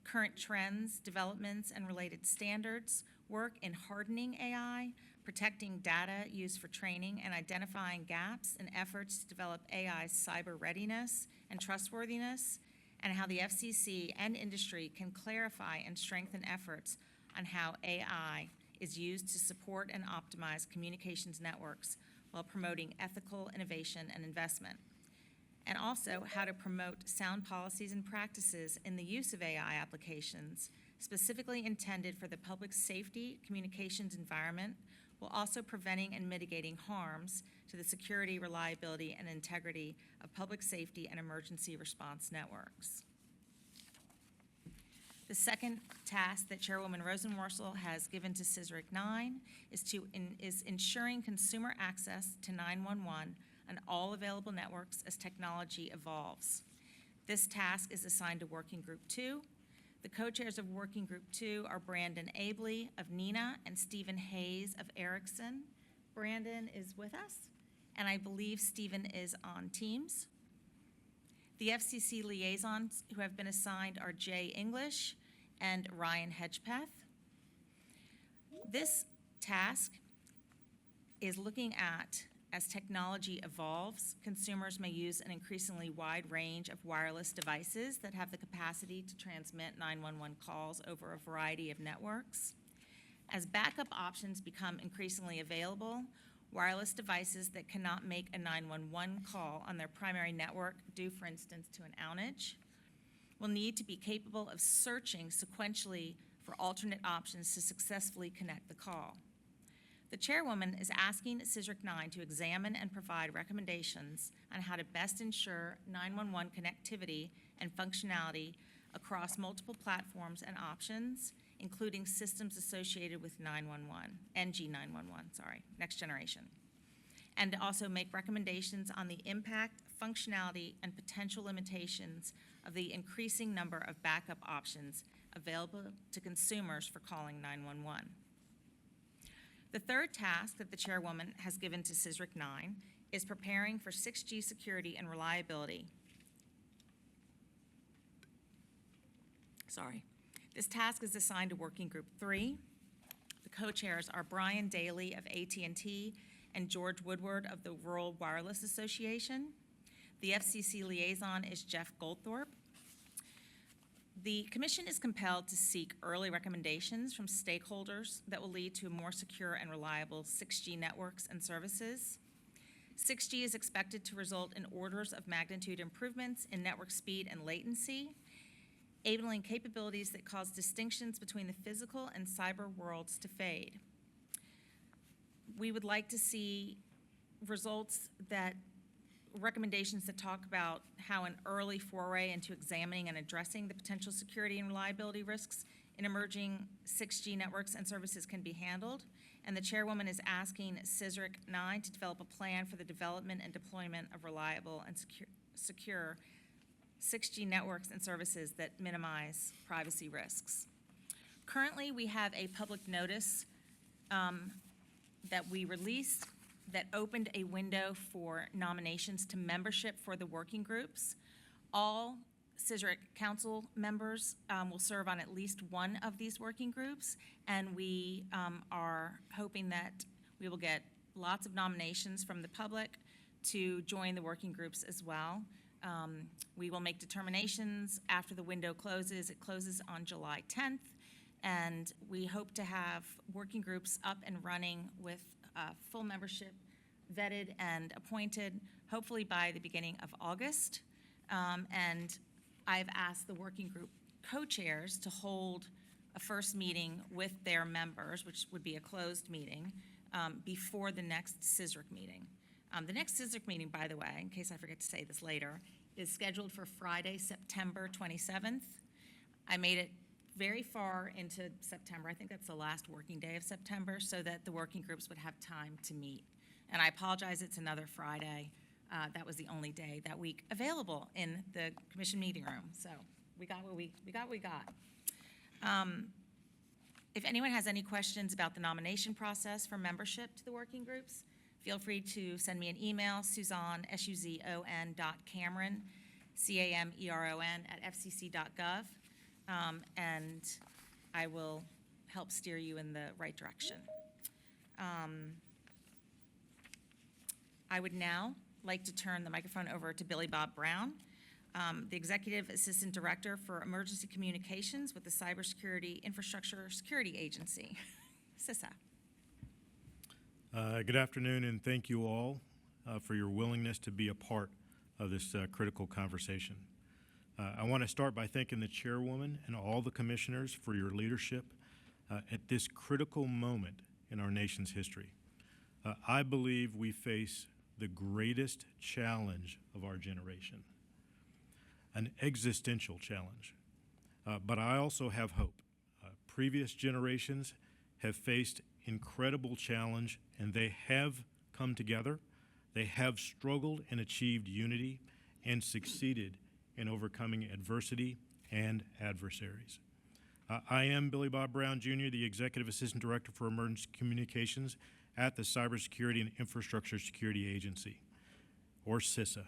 Current trends, developments, and related standards, work in hardening AI, protecting data used for training, and identifying gaps in efforts to develop AI's cyber readiness and trustworthiness, and how the FCC and industry can clarify and strengthen efforts on how AI is used to support and optimize communications networks while promoting ethical innovation and investment. And also how to promote sound policies and practices in the use of AI applications, specifically intended for the public safety communications environment, while also preventing and mitigating harms to the security, reliability, and integrity of public safety and emergency response networks. The second task that Chairwoman Rosenworcel has given to CSRIC IX is ensuring consumer access to 911 on all available networks as technology evolves. This task is assigned to Working Group 2. The co-chairs of Working Group 2 are Brandon Abley of NENA and Stephen Hayes of Ericsson. Brandon is with us, and I believe Stephen is on Teams. The FCC liaisons who have been assigned are Jay English and Ryan Hedgepeth. This task is looking at, as technology evolves, consumers may use an increasingly wide range of wireless devices that have the capacity to transmit 911 calls over a variety of networks. As backup options become increasingly available, wireless devices that cannot make a 911 call on their primary network due, for instance, to an outage, will need to be capable of searching sequentially for alternate options to successfully connect the call. The chairwoman is asking CSRIC IX to examine and provide recommendations on how to best ensure 911 connectivity and functionality across multiple platforms and options, including systems associated with 911, NG911, next generation, and to also make recommendations on the impact, functionality, and potential limitations of the increasing number of backup options available to consumers for calling 911. The third task that the chairwoman has given to CSRIC IX is preparing for 6G security and reliability. This task is assigned to Working Group 3. The co-chairs are Brian Daly of AT&T and George Woodward of the Rural Wireless Association. The FCC liaison is Jeff Goldthorpe. The Commission is compelled to seek early recommendations from stakeholders that will lead to more secure and reliable 6G networks and services. 6G is expected to result in orders of magnitude improvements in network speed and latency, enabling capabilities that cause distinctions between the physical and cyber worlds to fade. We would like to see recommendations that talk about how an early foray into examining and addressing the potential security and reliability risks in emerging 6G networks and services can be handled. And the chairwoman is asking CSRIC IX to develop a plan for the development and deployment of reliable and secure 6G networks and services that minimize privacy risks. Currently, we have a public notice that we released that opened a window for nominations to membership for the working groups. All CSRIC Council members will serve on at least one of these working groups, and we are hoping that we will get lots of nominations from the public to join the working groups as well. We will make determinations after the window closes. It closes on July 10th, and we hope to have working groups up and running with full membership vetted and appointed, hopefully by the beginning of August. And I've asked the working group co-chairs to hold a first meeting with their members, which would be a closed meeting, before the next CSRIC meeting. The next CSRIC meeting, by the way, in case I forget to say this later, is scheduled for Friday, September 27th. I made it very far into September. I think that's the last working day of September, so that the working groups would have time to meet. And I apologize, it's another Friday. That was the only day that week available in the commission meeting room. So we got what we got. If anyone has any questions about the nomination process for membership to the working groups, feel free to send me an email, Suzanne, SUZON.Cameron, CAMERON @FCC.gov, and I will help steer you in the right direction. I would now like to turn the microphone over to Billy Bob Brown, the Executive Assistant Director for Emergency Communications with the Cybersecurity Infrastructure Security Agency, CISA. Good afternoon, and thank you all for your willingness to be a part of this critical conversation. I want to start by thanking the chairwoman and all the commissioners for your leadership at this critical moment in our nation's history. I believe we face the greatest challenge of our generation, an existential challenge. But I also have hope. Previous generations have faced incredible challenge, and they have come together. They have struggled and achieved unity and succeeded in overcoming adversity and adversaries. I am Billy Bob Brown, Jr., the Executive Assistant Director for Emergency Communications, at the Cybersecurity and Infrastructure Security Agency, or CISA.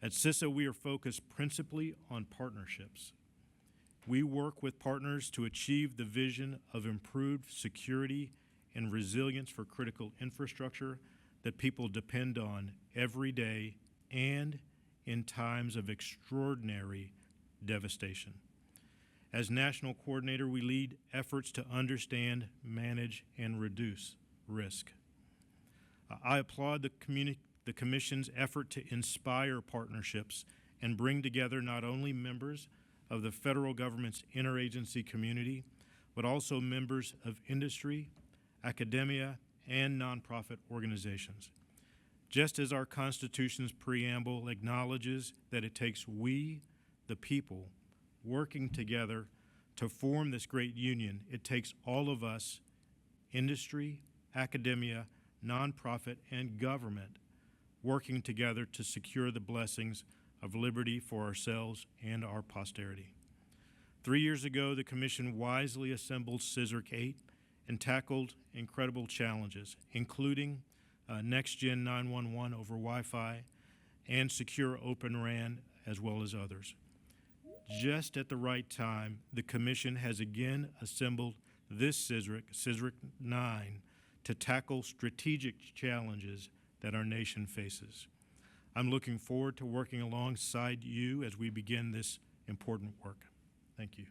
At CISA, we are focused principally on partnerships. We work with partners to achieve the vision of improved security and resilience for critical infrastructure that people depend on every day and in times of extraordinary devastation. As national coordinator, we lead efforts to understand, manage, and reduce risk. I applaud the Commission's effort to inspire partnerships and bring together not only members of the federal government's interagency community, but also members of industry, academia, and nonprofit organizations. Just as our Constitution's preamble acknowledges that it takes we, the people, working together to form this great union, it takes all of us, industry, academia, nonprofit, and government, working together to secure the blessings of liberty for ourselves and our posterity. 3 years ago, the Commission wisely assembled CSRIC VIII and tackled incredible challenges, including next-gen 911 over Wi-Fi and secure Open RAN, as well as others. Just at the right time, the Commission has again assembled this CSRIC IX, to tackle strategic challenges that our nation faces. I'm looking forward to working alongside you as we begin this important work. Thank you.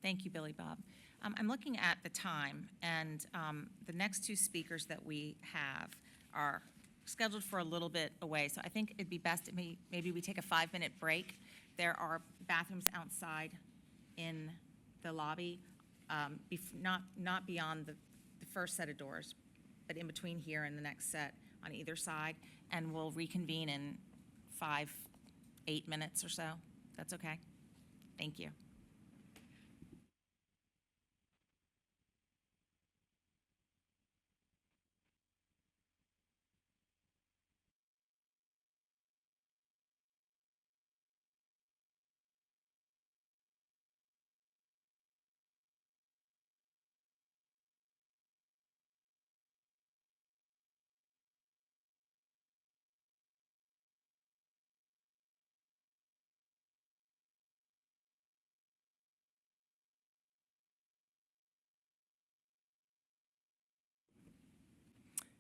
Thank you, Billy Bob. I'm looking at the time, and the next two speakers that we have are scheduled for a little bit away, so I think it'd be best if maybe we take a 5-minute break. There are bathrooms outside in the lobby, not beyond the first set of doors, but in between here and the next set on either side, and we'll reconvene in 8 minutes or so. That's okay? Thank you.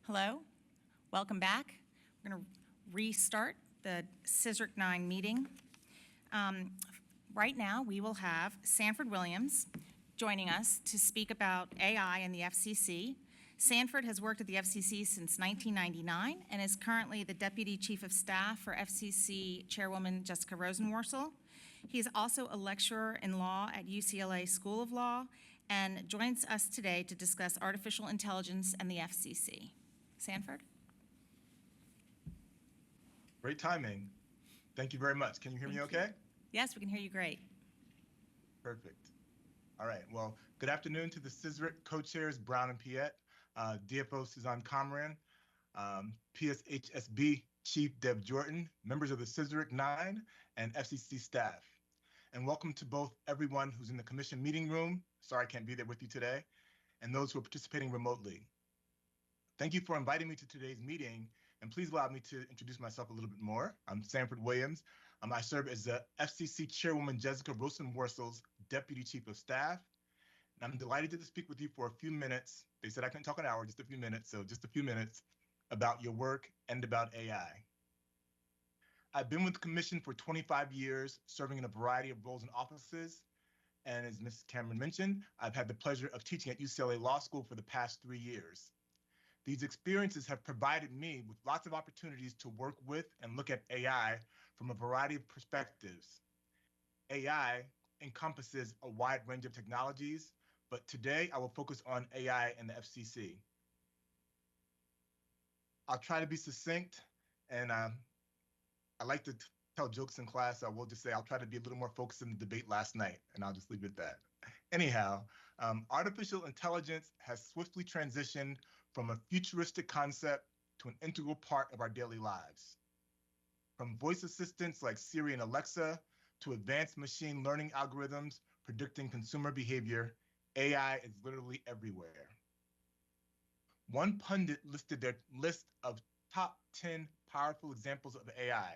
Hello, welcome back. We're going to restart the CSRIC IX meeting. Right now, we will have Sanford Williams joining us to speak about AI and the FCC. Sanford has worked at the FCC since 1999 and is currently the Deputy Chief of Staff for FCC Chairwoman Jessica Rosenworcel. He is also a lecturer in law at UCLA School of Law and joins us today to discuss artificial intelligence and the FCC. Sanford? Great timing. Thank you very much. Can you hear me okay? Yes, we can hear you great. Perfect. All right. Well, good afternoon to the CSRIC co-chairs, Brown and Piet, DFO Suzanne Comran, PSHSB Chief Deb Jordan, members of the CSRIC IX, and FCC staff. And welcome to both everyone who's in the commission meeting room, sorry I can't be there with you today, and those who are participating remotely. Thank you for inviting me to today's meeting, and please allow me to introduce myself a little bit more. I'm Sanford Williams. I serve as the FCC Chairwoman Jessica Rosenworcel's Deputy Chief of Staff, and I'm delighted to speak with you for a few minutes. They said I couldn't talk an hour, just a few minutes, so just a few minutes about your work and about AI. I've been with the Commission for 25 years, serving in a variety of roles and offices, and as Ms. Cameron mentioned, I've had the pleasure of teaching at UCLA Law School for the past 3 years. These experiences have provided me with lots of opportunities to work with and look at AI from a variety of perspectives. AI encompasses a wide range of technologies, but today I will focus on AI and the FCC. I'll try to be succinct, and I like to tell jokes in class, so I will just say I'll try to be a little more focused in the debate last night, and I'll just leave it at that. Anyhow, artificial intelligence has swiftly transitioned from a futuristic concept to an integral part of our daily lives. From voice assistants like Siri and Alexa to advanced machine learning algorithms predicting consumer behavior, AI is literally everywhere. One pundit listed their list of top 10 powerful examples of AI.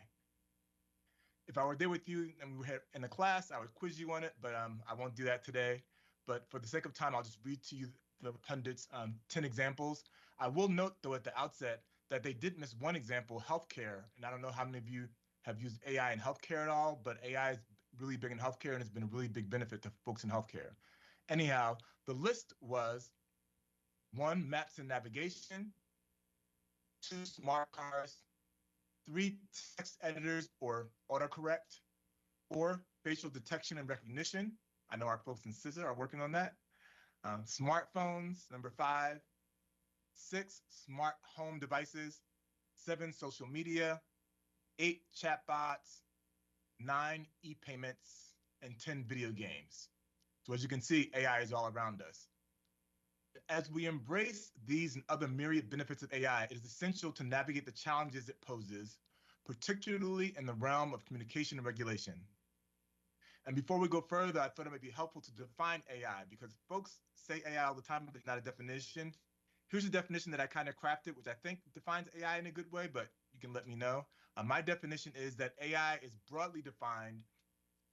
If I were there with you and we were in a class, I would quiz you on it, but I won't do that today. But for the sake of time, I'll just read to you the pundits' 10 examples. I will note, though, at the outset that they did miss one example, healthcare. And I don't know how many of you have used AI in healthcare at all, but AI is really big in healthcare and has been a really big benefit to folks in healthcare. Anyhow, the list was 1, maps and navigation, 2, smart cars, 3, text editors or autocorrect, 4, facial detection and recognition. I know our folks in CISA are working on that. Smartphones, number 5, 6, smart home devices, 7, social media, 8, chatbots, 9, e-payments, and 10, video games. So as you can see, AI is all around us. As we embrace these and other myriad benefits of AI, it is essential to navigate the challenges it poses, particularly in the realm of communication and regulation. And before we go further, I thought it might be helpful to define AI because folks say AI all the time, but there's not a definition. Here's a definition that I kind of crafted, which I think defines AI in a good way, but you can let me know. My definition is that AI is broadly defined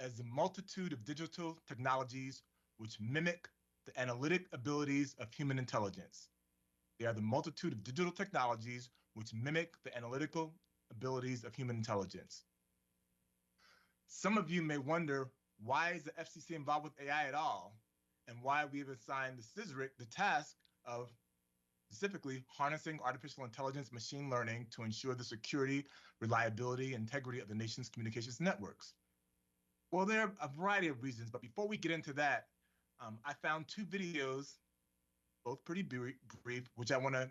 as the multitude of digital technologies which mimic the analytic abilities of human intelligence. They are the multitude of digital technologies which mimic the analytical abilities of human intelligence. Some of you may wonder, why is the FCC involved with AI at all? And why we have assigned the CSRIC the task of specifically harnessing artificial intelligence machine learning to ensure the security, reliability, and integrity of the nation's communications networks. Well, there are a variety of reasons, but before we get into that, I found 2 videos, both pretty brief, which I want to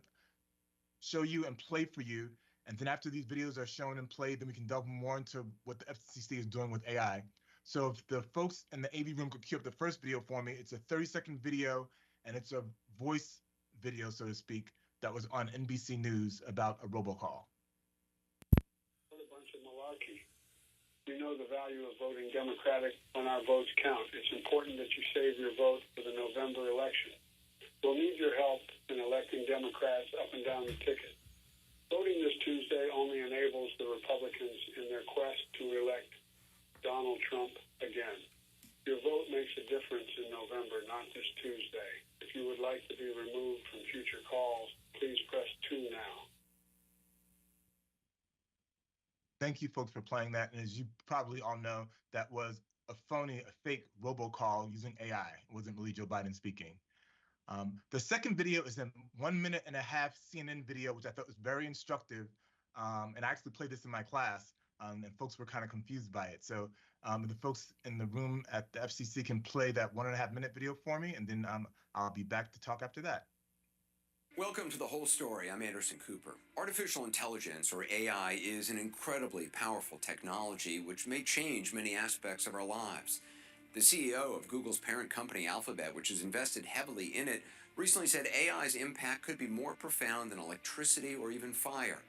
show you and play for you. And then after these videos are shown and played, then we can delve more into what the FCC is doing with AI. So if the folks in the AV room could cue up the first video for me, it's a 30-second video, and it's a voice video, so to speak, that was on NBC News about a robocall. A bunch of malarkey. We know the value of voting Democratic when our votes count. It's important that you save your vote for the November election. We'll need your help in electing Democrats up and down the ticket. Voting this Tuesday only enables the Republicans in their quest to elect Donald Trump again. Your vote makes a difference in November, not this Tuesday. If you would like to be removed from future calls, please press 2 now. Thank you, folks, for playing that. And as you probably all know, that was a fake robocall using AI. It wasn't really Joe Biden speaking. The second video is a 1.5 minute CNN video, which I thought was very instructive. And I actually played this in my class, and folks were kind of confused by it. So the folks in the room at the FCC can play that 1.5 minute video for me, and then I'll be back to talk after that. Welcome to The Whole Story. I'm Anderson Cooper. Artificial intelligence, or AI, is an incredibly powerful technology which may change many aspects of our lives. The CEO of Google's parent company, Alphabet, which has invested heavily in it, recently said AI's impact could be more profound than electricity or even fire.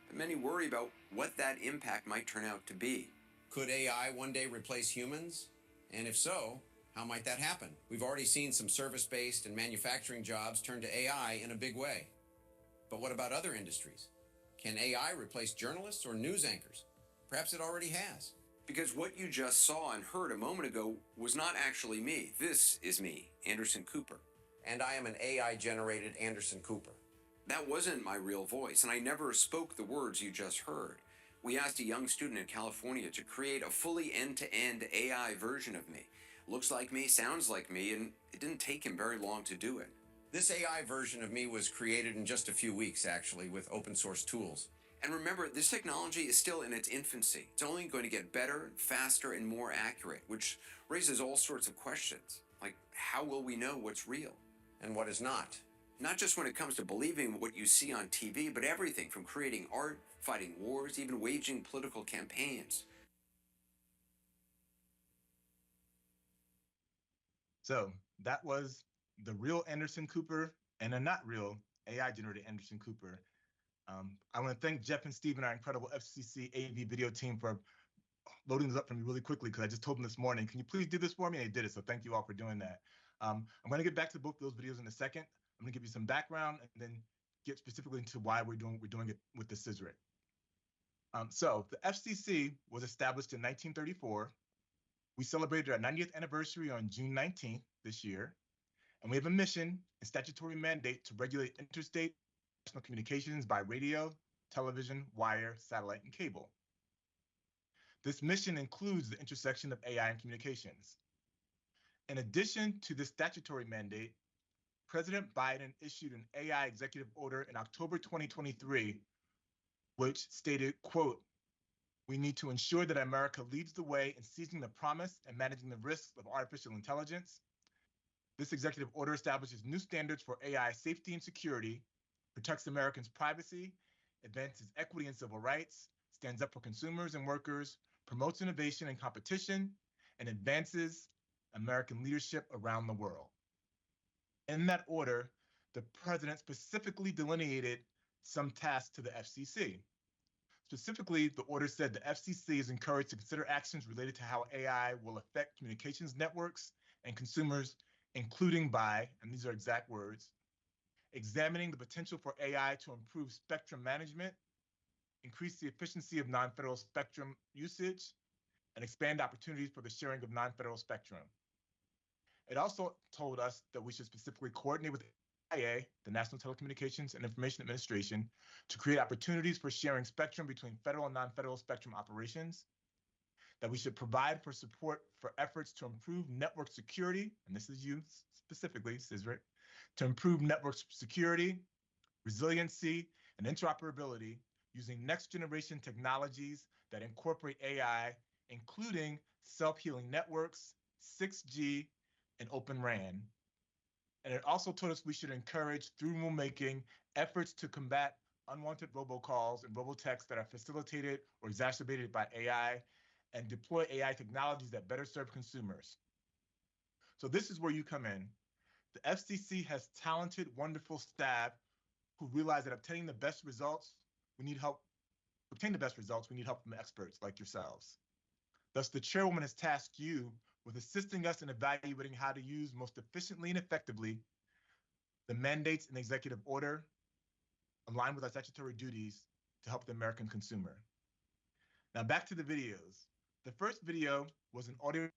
But many worry about what that impact might turn out to be. Could AI one day replace humans? And if so, how might that happen? We've already seen some service-based and manufacturing jobs turn to AI in a big way. But what about other industries? Can AI replace journalists or news anchors? Perhaps it already has. Because what you just saw and heard a moment ago was not actually me. This is me, Anderson Cooper. And I am an AI-generated Anderson Cooper. That wasn't my real voice, and I never spoke the words you just heard. We asked a young student in California to create a fully end-to-end AI version of me. Looks like me, sounds like me, and it didn't take him very long to do it. This AI version of me was created in just a few weeks, actually, with open source tools. And remember, this technology is still in its infancy. It's only going to get better, faster, and more accurate, which raises all sorts of questions. Like, how will we know what's real and what is not? Not just when it comes to believing what you see on TV, but everything from creating art, fighting wars, even waging political campaigns. So that was the real Anderson Cooper and a not real AI-generated Anderson Cooper. I want to thank Jeff and Steve and our incredible FCC AV video team for loading this up for me really quickly, because I just told them this morning, can you please do this for me? And they did it, so thank you all for doing that. I'm going to get back to both of those videos in a second. I'm going to give you some background and then get specifically into why we're doing it with the CISRIC. So the FCC was established in 1934. We celebrated our 90th anniversary on June 19th this year, and we have a mission and statutory mandate to regulate interstate national communications by radio, television, wire, satellite, and cable. This mission includes the intersection of AI and communications. In addition to this statutory mandate, President Biden issued an AI executive order in October 2023, which stated, quote, "We need to ensure that America leads the way in seizing the promise and managing the risks of artificial intelligence. This executive order establishes new standards for AI safety and security, protects Americans' privacy, advances equity and civil rights, stands up for consumers and workers, promotes innovation and competition, and advances American leadership around the world." In that order, the president specifically delineated some tasks to the FCC. Specifically, the order said the FCC is encouraged to consider actions related to how AI will affect communications networks and consumers, including by, and these are exact words, examining the potential for AI to improve spectrum management, increase the efficiency of non-federal spectrum usage, and expand opportunities for the sharing of non-federal spectrum. It also told us that we should specifically coordinate with NTIA, the National Telecommunications and Information Administration, to create opportunities for sharing spectrum between federal and non-federal spectrum operations, that we should provide for support for efforts to improve network security, and this is you specifically, CISRIC, to improve network security, resiliency, and interoperability using next-generation technologies that incorporate AI, including self-healing networks, 6G, and Open RAN. And it also told us we should encourage, through rulemaking, efforts to combat unwanted robocalls and robotexts that are facilitated or exacerbated by AI, and deploy AI technologies that better serve consumers. So this is where you come in. The FCC has talented, wonderful staff who realize that obtaining the best results, we need help. To obtain the best results, we need help from experts like yourselves. Thus, the chairwoman has tasked you with assisting us in evaluating how to use most efficiently and effectively the mandates in the executive order aligned with our statutory duties to help the American consumer. Now back to the videos. The first video was an audio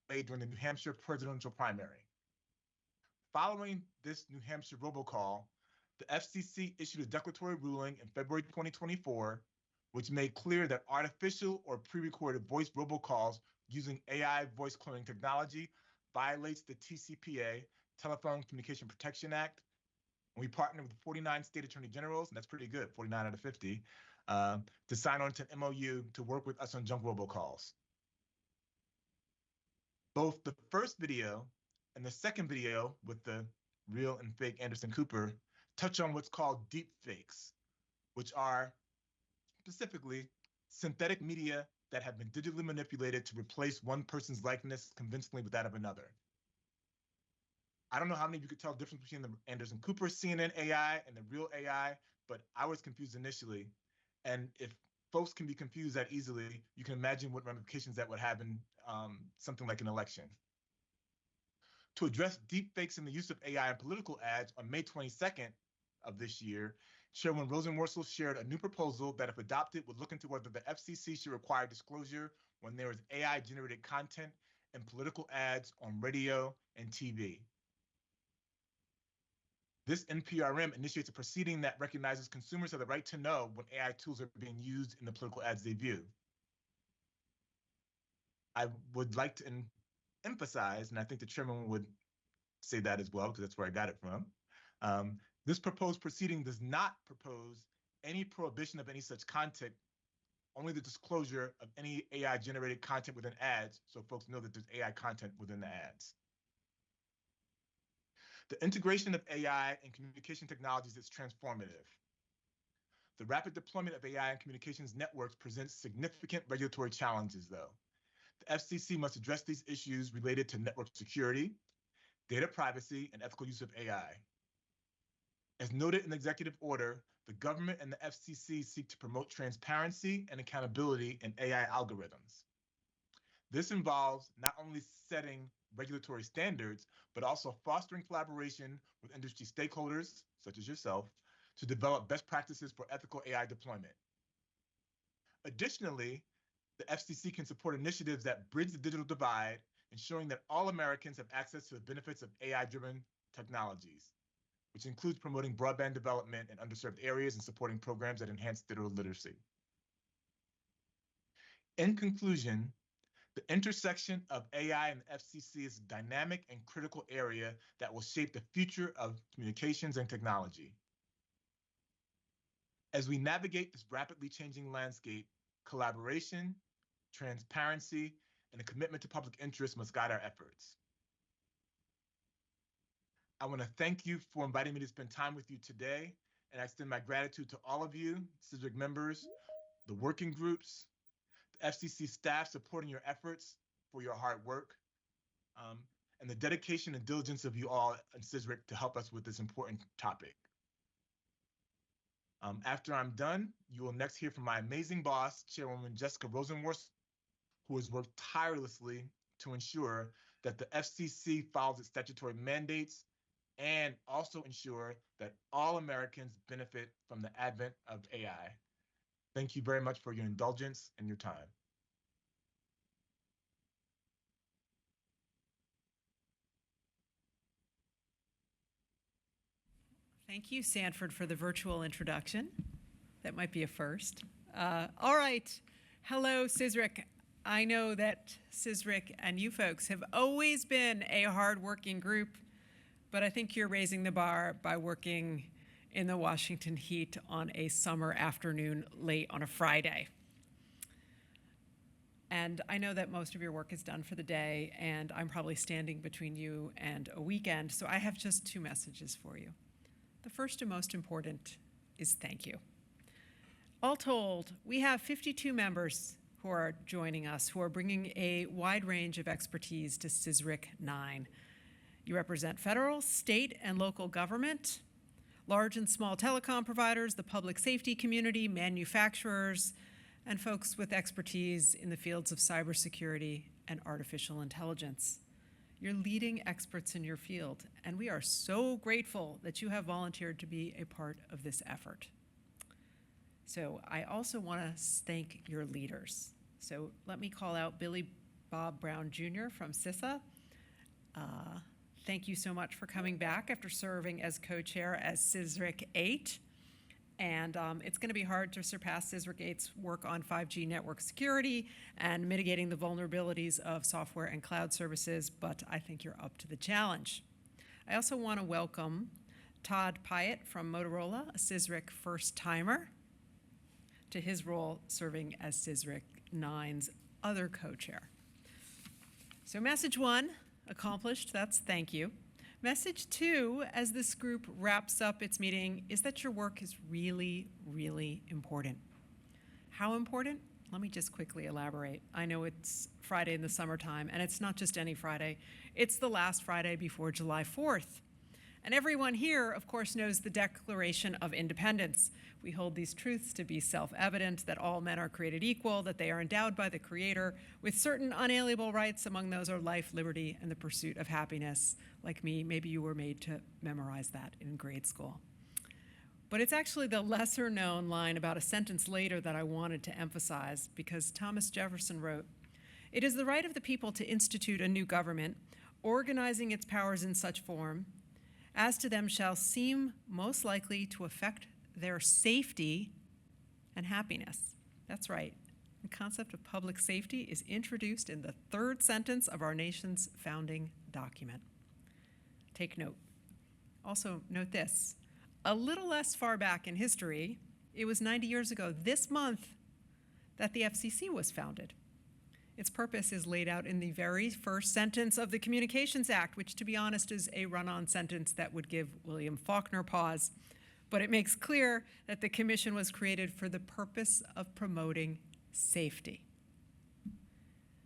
made during the New Hampshire presidential primary. Following this New Hampshire robocall, the FCC issued a declaratory ruling in February 2024, which made clear that artificial or pre-recorded voice robocalls using AI voice cloning technology violates the TCPA, Telephone Communication Protection Act. And we partnered with 49 state attorney generals, and that's pretty good, 49 out of 50, to sign on to an MOU to work with us on junk robocalls. Both the first video and the second video with the real and fake Anderson Cooper touch on what's called deep fakes, which are specifically synthetic media that have been digitally manipulated to replace one person's likeness convincingly with that of another. I don't know how many of you could tell the difference between the Anderson Cooper CNN AI and the real AI, but I was confused initially. And if folks can be confused that easily, you can imagine what ramifications that would have in something like an election. To address deepfakes and the use of AI in political ads, on May 22nd of this year, Chairwoman Rosenworcel shared a new proposal that, if adopted, would look into whether the FCC should require disclosure when there is AI-generated content and political ads on radio and TV. This NPRM initiates a proceeding that recognizes consumers have the right to know when AI tools are being used in the political ads they view. I would like to emphasize, and I think the chairman would say that as well, because that's where I got it from. This proposed proceeding does not propose any prohibition of any such content, only the disclosure of any AI-generated content within ads, so folks know that there's AI content within the ads. The integration of AI and communication technologies is transformative. The rapid deployment of AI and communications networks presents significant regulatory challenges, though. The FCC must address these issues related to network security, data privacy, and ethical use of AI. As noted in the executive order, the government and the FCC seek to promote transparency and accountability in AI algorithms. This involves not only setting regulatory standards, but also fostering collaboration with industry stakeholders, such as yourself, to develop best practices for ethical AI deployment. Additionally, the FCC can support initiatives that bridge the digital divide, ensuring that all Americans have access to the benefits of AI-driven technologies, which includes promoting broadband development in underserved areas and supporting programs that enhance digital literacy. In conclusion, the intersection of AI and the FCC is a dynamic and critical area that will shape the future of communications and technology. As we navigate this rapidly changing landscape, collaboration, transparency, and a commitment to public interest must guide our efforts. I want to thank you for inviting me to spend time with you today, and I extend my gratitude to all of you, CISRIC members, the working groups, the FCC staff supporting your efforts for your hard work, and the dedication and diligence of you all in CISRIC to help us with this important topic. After I'm done, you will next hear from my amazing boss, Chairwoman Jessica Rosenworth, who has worked tirelessly to ensure that the FCC follows its statutory mandates and also ensure that all Americans benefit from the advent of AI. Thank you very much for your indulgence and your time. Thank you, Sanford, for the virtual introduction. That might be a first. All right. Hello, CISRIC. I know that CISRIC and you folks have always been a hard-working group, but I think you're raising the bar by working in the Washington heat on a summer afternoon late on a Friday. And I know that most of your work is done for the day, and I'm probably standing between you and a weekend, so I have just two messages for you. The first and most important is thank you. All told, we have 52 members who are joining us, who are bringing a wide range of expertise to CSRIC IX. You represent federal, state, and local government, large and small telecom providers, the public safety community, manufacturers, and folks with expertise in the fields of cybersecurity and artificial intelligence. You're leading experts in your field, and we are so grateful that you have volunteered to be a part of this effort. So I also want to thank your leaders. So let me call out Billy Bob Brown Jr. from CISA. Thank you so much for coming back after serving as co-chair as CSRIC VIII. And it's going to be hard to surpass CSRIC VIII's work on 5G network security and mitigating the vulnerabilities of software and cloud services, but I think you're up to the challenge. I also want to welcome Todd Pyatt from Motorola, a CSRIC first-timer, to his role serving as CSRIC IX's other co-chair. So message one, accomplished, that's thank you. Message two, as this group wraps up its meeting, is that your work is really, really important. How important? Let me just quickly elaborate. I know it's Friday in the summertime, and it's not just any Friday. It's the last Friday before July 4th. And everyone here, of course, knows the Declaration of Independence. We hold these truths to be self-evident, that all men are created equal, that they are endowed by the Creator with certain unalienable rights. Among those are life, liberty, and the pursuit of happiness. Like me, maybe you were made to memorize that in grade school. But it's actually the lesser-known line about a sentence later that I wanted to emphasize, because Thomas Jefferson wrote, "It is the right of the people to institute a new government, organizing its powers in such form as to them shall seem most likely to affect their safety and happiness." That's right. The concept of public safety is introduced in the third sentence of our nation's founding document. Take note. Also, note this. A little less far back in history, it was 90 years ago this month that the FCC was founded. Its purpose is laid out in the very first sentence of the Communications Act, which, to be honest, is a run-on sentence that would give William Faulkner pause. But it makes clear that the commission was created for the purpose of promoting safety.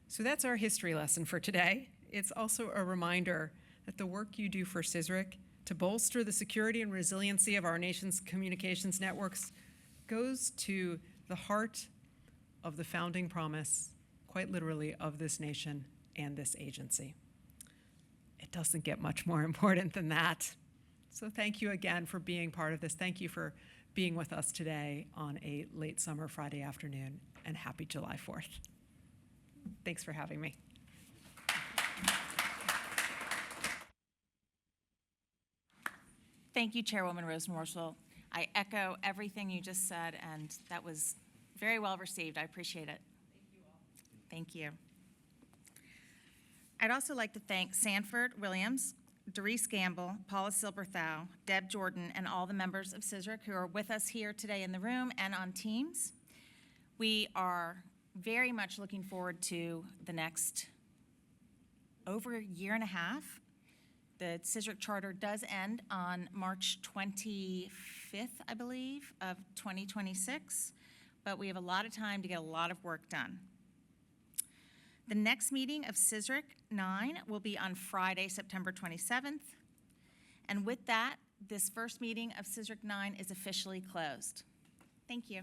So that's our history lesson for today. It's also a reminder that the work you do for CSRIC to bolster the security and resiliency of our nation's communications networks goes to the heart of the founding promise, quite literally, of this nation and this agency. It doesn't get much more important than that. So thank you again for being part of this. Thank you for being with us today on a late summer Friday afternoon, and happy July 4th. Thanks for having me. Thank you, Chairwoman Rosenworcel. I echo everything you just said, and that was very well received. I appreciate it. Thank you all. Thank you. I'd also like to thank Sanford Williams, Doris Gamble, Paula Silberthau, Deb Jordan, and all the members of CSRIC who are with us here today in the room and on Teams. We are very much looking forward to the next over a year and a half. The CSRIC charter does end on March 25th, I believe, of 2026, but we have a lot of time to get a lot of work done. The next meeting of CSRIC IX will be on Friday, September 27th. And with that, this first meeting of CSRIC IX is officially closed. Thank you.